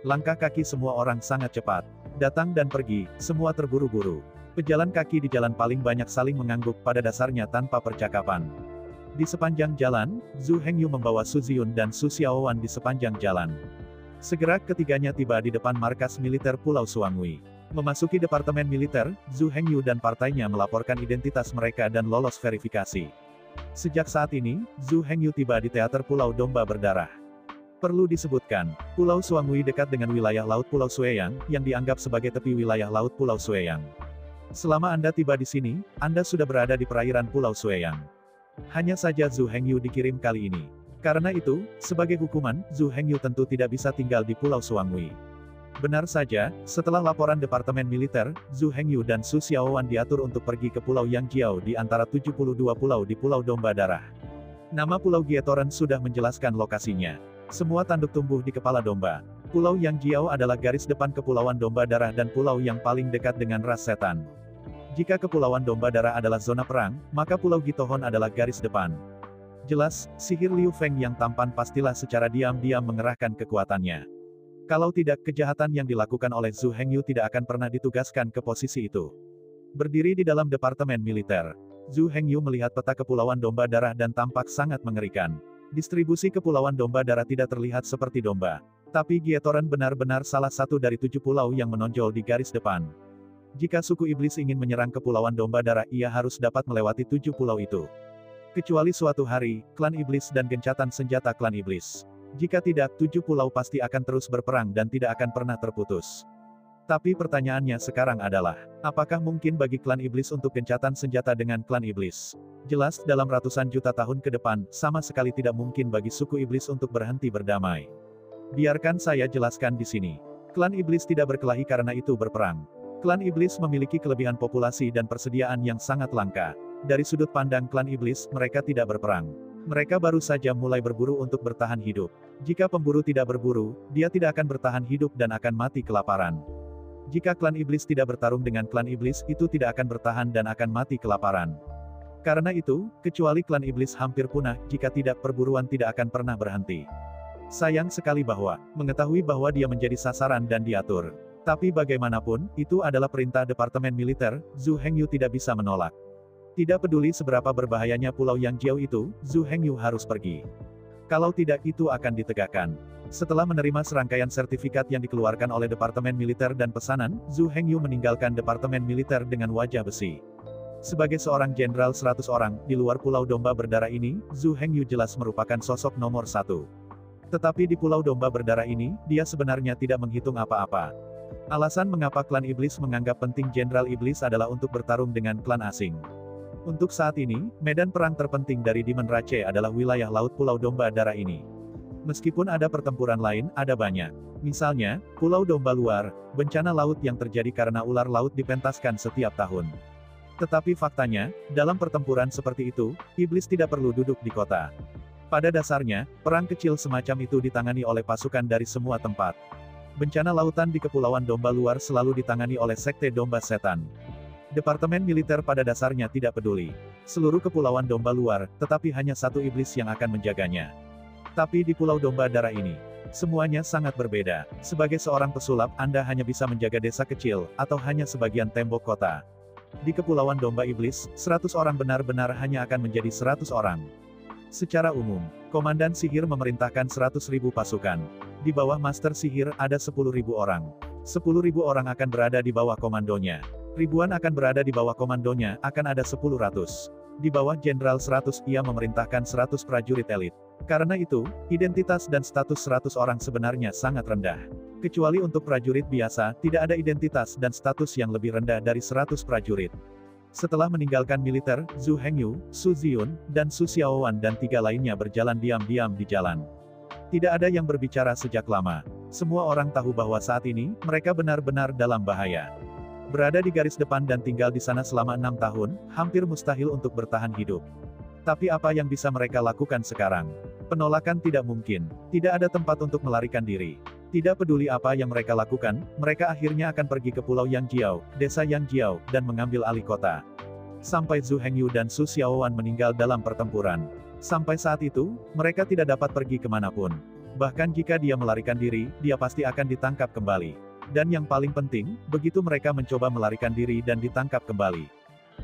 Langkah kaki semua orang sangat cepat. Datang dan pergi, semua terburu-buru. Pejalan kaki di jalan paling banyak saling mengangguk pada dasarnya tanpa percakapan. Di sepanjang jalan, Zhu Hengyu membawa Su Ziyun dan Su Xiaowan di sepanjang jalan. Segera ketiganya tiba di depan markas militer Pulau Suangui. Memasuki departemen militer, Zhu Hengyu dan partainya melaporkan identitas mereka dan lolos verifikasi. Sejak saat ini, Zhu Hengyu tiba di teater Pulau Domba Berdarah. Perlu disebutkan, Pulau Suangui dekat dengan wilayah Laut Pulau Sueyang, yang dianggap sebagai tepi wilayah Laut Pulau Sueyang. Selama Anda tiba di sini, Anda sudah berada di perairan Pulau Sueyang. Hanya saja Zhu Hengyu dikirim kali ini. Karena itu, sebagai hukuman, Zhu Hengyu tentu tidak bisa tinggal di Pulau Suangui. Benar saja, setelah laporan Departemen Militer, Zhu Hengyu dan Su Xiaowan diatur untuk pergi ke Pulau Yangjiao di antara 72 pulau di Pulau Domba Darah. Nama Pulau Gietoran sudah menjelaskan lokasinya. Semua tanduk tumbuh di kepala domba. Pulau Yangjiao adalah garis depan Kepulauan Domba Darah dan pulau yang paling dekat dengan ras setan. Jika Kepulauan Domba Darah adalah zona perang, maka Pulau Gitohon adalah garis depan. Jelas, sihir Liu Feng yang tampan pastilah secara diam-diam mengerahkan kekuatannya. Kalau tidak, kejahatan yang dilakukan oleh Zhu Hengyu tidak akan pernah ditugaskan ke posisi itu. Berdiri di dalam departemen militer, Zhu Hengyu melihat peta Kepulauan Domba Darah dan tampak sangat mengerikan. Distribusi Kepulauan Domba Darah tidak terlihat seperti domba. Tapi Gietoran benar-benar salah satu dari 7 pulau yang menonjol di garis depan. Jika suku iblis ingin menyerang Kepulauan Domba Darah, ia harus dapat melewati 7 pulau itu. Kecuali suatu hari, klan iblis dan gencatan senjata klan iblis. Jika tidak, 7 pulau pasti akan terus berperang dan tidak akan pernah terputus. Tapi pertanyaannya sekarang adalah, apakah mungkin bagi klan iblis untuk gencatan senjata dengan klan iblis? Jelas, dalam ratusan juta tahun ke depan, sama sekali tidak mungkin bagi suku iblis untuk berhenti berdamai. Biarkan saya jelaskan di sini. Klan iblis tidak berkelahi karena itu berperang. Klan iblis memiliki kelebihan populasi dan persediaan yang sangat langka. Dari sudut pandang klan iblis, mereka tidak berperang. Mereka baru saja mulai berburu untuk bertahan hidup. Jika pemburu tidak berburu, dia tidak akan bertahan hidup dan akan mati kelaparan. Jika klan iblis tidak bertarung dengan klan iblis, itu tidak akan bertahan dan akan mati kelaparan. Karena itu, kecuali klan iblis hampir punah, jika tidak perburuan tidak akan pernah berhenti. Sayang sekali bahwa, mengetahui bahwa dia menjadi sasaran dan diatur. Tapi bagaimanapun, itu adalah perintah Departemen Militer, Zhu Hengyu tidak bisa menolak. Tidak peduli seberapa berbahayanya Pulau Yangjiao itu, Zhu Hengyu harus pergi. Kalau tidak, itu akan ditegakkan. Setelah menerima serangkaian sertifikat yang dikeluarkan oleh Departemen Militer dan pesanan, Zhu Hengyu meninggalkan Departemen Militer dengan wajah besi. Sebagai seorang jenderal 100 orang, di luar Pulau Domba Berdarah ini, Zhu Hengyu jelas merupakan sosok nomor 1. Tetapi di Pulau Domba Berdarah ini, dia sebenarnya tidak menghitung apa-apa. Alasan mengapa klan iblis menganggap penting Jenderal Iblis adalah untuk bertarung dengan klan asing. Untuk saat ini, medan perang terpenting dari Demon Rache adalah wilayah laut Pulau Domba Darah ini. Meskipun ada pertempuran lain, ada banyak. Misalnya, Pulau Domba Luar, bencana laut yang terjadi karena ular laut dipentaskan setiap tahun. Tetapi faktanya, dalam pertempuran seperti itu, iblis tidak perlu duduk di kota. Pada dasarnya, perang kecil semacam itu ditangani oleh pasukan dari semua tempat. Bencana lautan di Kepulauan Domba Luar selalu ditangani oleh Sekte Domba Setan. Departemen militer pada dasarnya tidak peduli seluruh Kepulauan Domba Luar, tetapi hanya satu iblis yang akan menjaganya. Tapi di Pulau Domba Darah ini, semuanya sangat berbeda. Sebagai seorang pesulap, Anda hanya bisa menjaga desa kecil, atau hanya sebagian tembok kota. Di Kepulauan Domba Iblis, 100 orang benar-benar hanya akan menjadi 100 orang. Secara umum, Komandan Sihir memerintahkan 100.000 pasukan. Di bawah Master Sihir ada 10.000 orang. 10.000 orang akan berada di bawah komandonya. Ribuan akan berada di bawah komandonya, akan ada 10 ratus. Di bawah Jenderal 100, ia memerintahkan 100 prajurit elit. Karena itu, identitas dan status 100 orang sebenarnya sangat rendah. Kecuali untuk prajurit biasa, tidak ada identitas dan status yang lebih rendah dari 100 prajurit. Setelah meninggalkan militer, Zhu Hengyu, Su Ziyun, dan Su Xiaowan dan 3 lainnya berjalan diam-diam di jalan. Tidak ada yang berbicara sejak lama. Semua orang tahu bahwa saat ini, mereka benar-benar dalam bahaya. Berada di garis depan dan tinggal di sana selama 6 tahun, hampir mustahil untuk bertahan hidup. Tapi apa yang bisa mereka lakukan sekarang? Penolakan tidak mungkin. Tidak ada tempat untuk melarikan diri. Tidak peduli apa yang mereka lakukan, mereka akhirnya akan pergi ke Pulau Yangjiao, Desa Yangjiao, dan mengambil alih kota. Sampai Zhu Hengyu dan Su Xiaowan meninggal dalam pertempuran. Sampai saat itu, mereka tidak dapat pergi kemanapun. Bahkan jika dia melarikan diri, dia pasti akan ditangkap kembali. Dan yang paling penting, begitu mereka mencoba melarikan diri dan ditangkap kembali,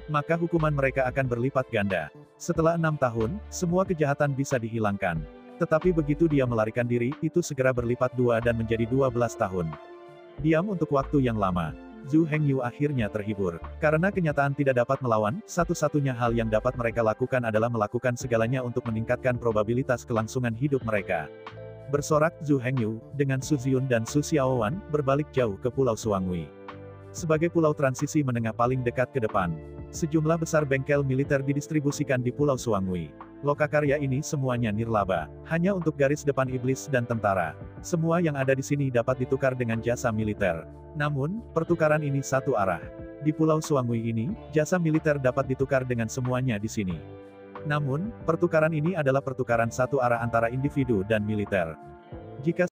maka hukuman mereka akan berlipat ganda. Setelah 6 tahun, semua kejahatan bisa dihilangkan. Tetapi begitu dia melarikan diri, itu segera berlipat 2 dan menjadi 12 tahun. Diam untuk waktu yang lama. Zhu Hengyu akhirnya terhibur. Karena kenyataan tidak dapat melawan, satu-satunya hal yang dapat mereka lakukan adalah melakukan segalanya untuk meningkatkan probabilitas kelangsungan hidup mereka. Bersorak, Zhu Hengyu, dengan Su Ziyun dan Su Xiaowan, berbalik jauh ke Pulau Suangui. Sebagai pulau transisi menengah paling dekat ke depan, sejumlah besar bengkel militer didistribusikan di Pulau Suangui. Lokakarya ini semuanya nirlaba, hanya untuk garis depan iblis dan tentara. Semua yang ada di sini dapat ditukar dengan jasa militer. Namun, pertukaran ini satu arah. Di Pulau Suangui ini, jasa militer dapat ditukar dengan semuanya di sini. Namun, pertukaran ini adalah pertukaran satu arah antara individu dan militer. Jika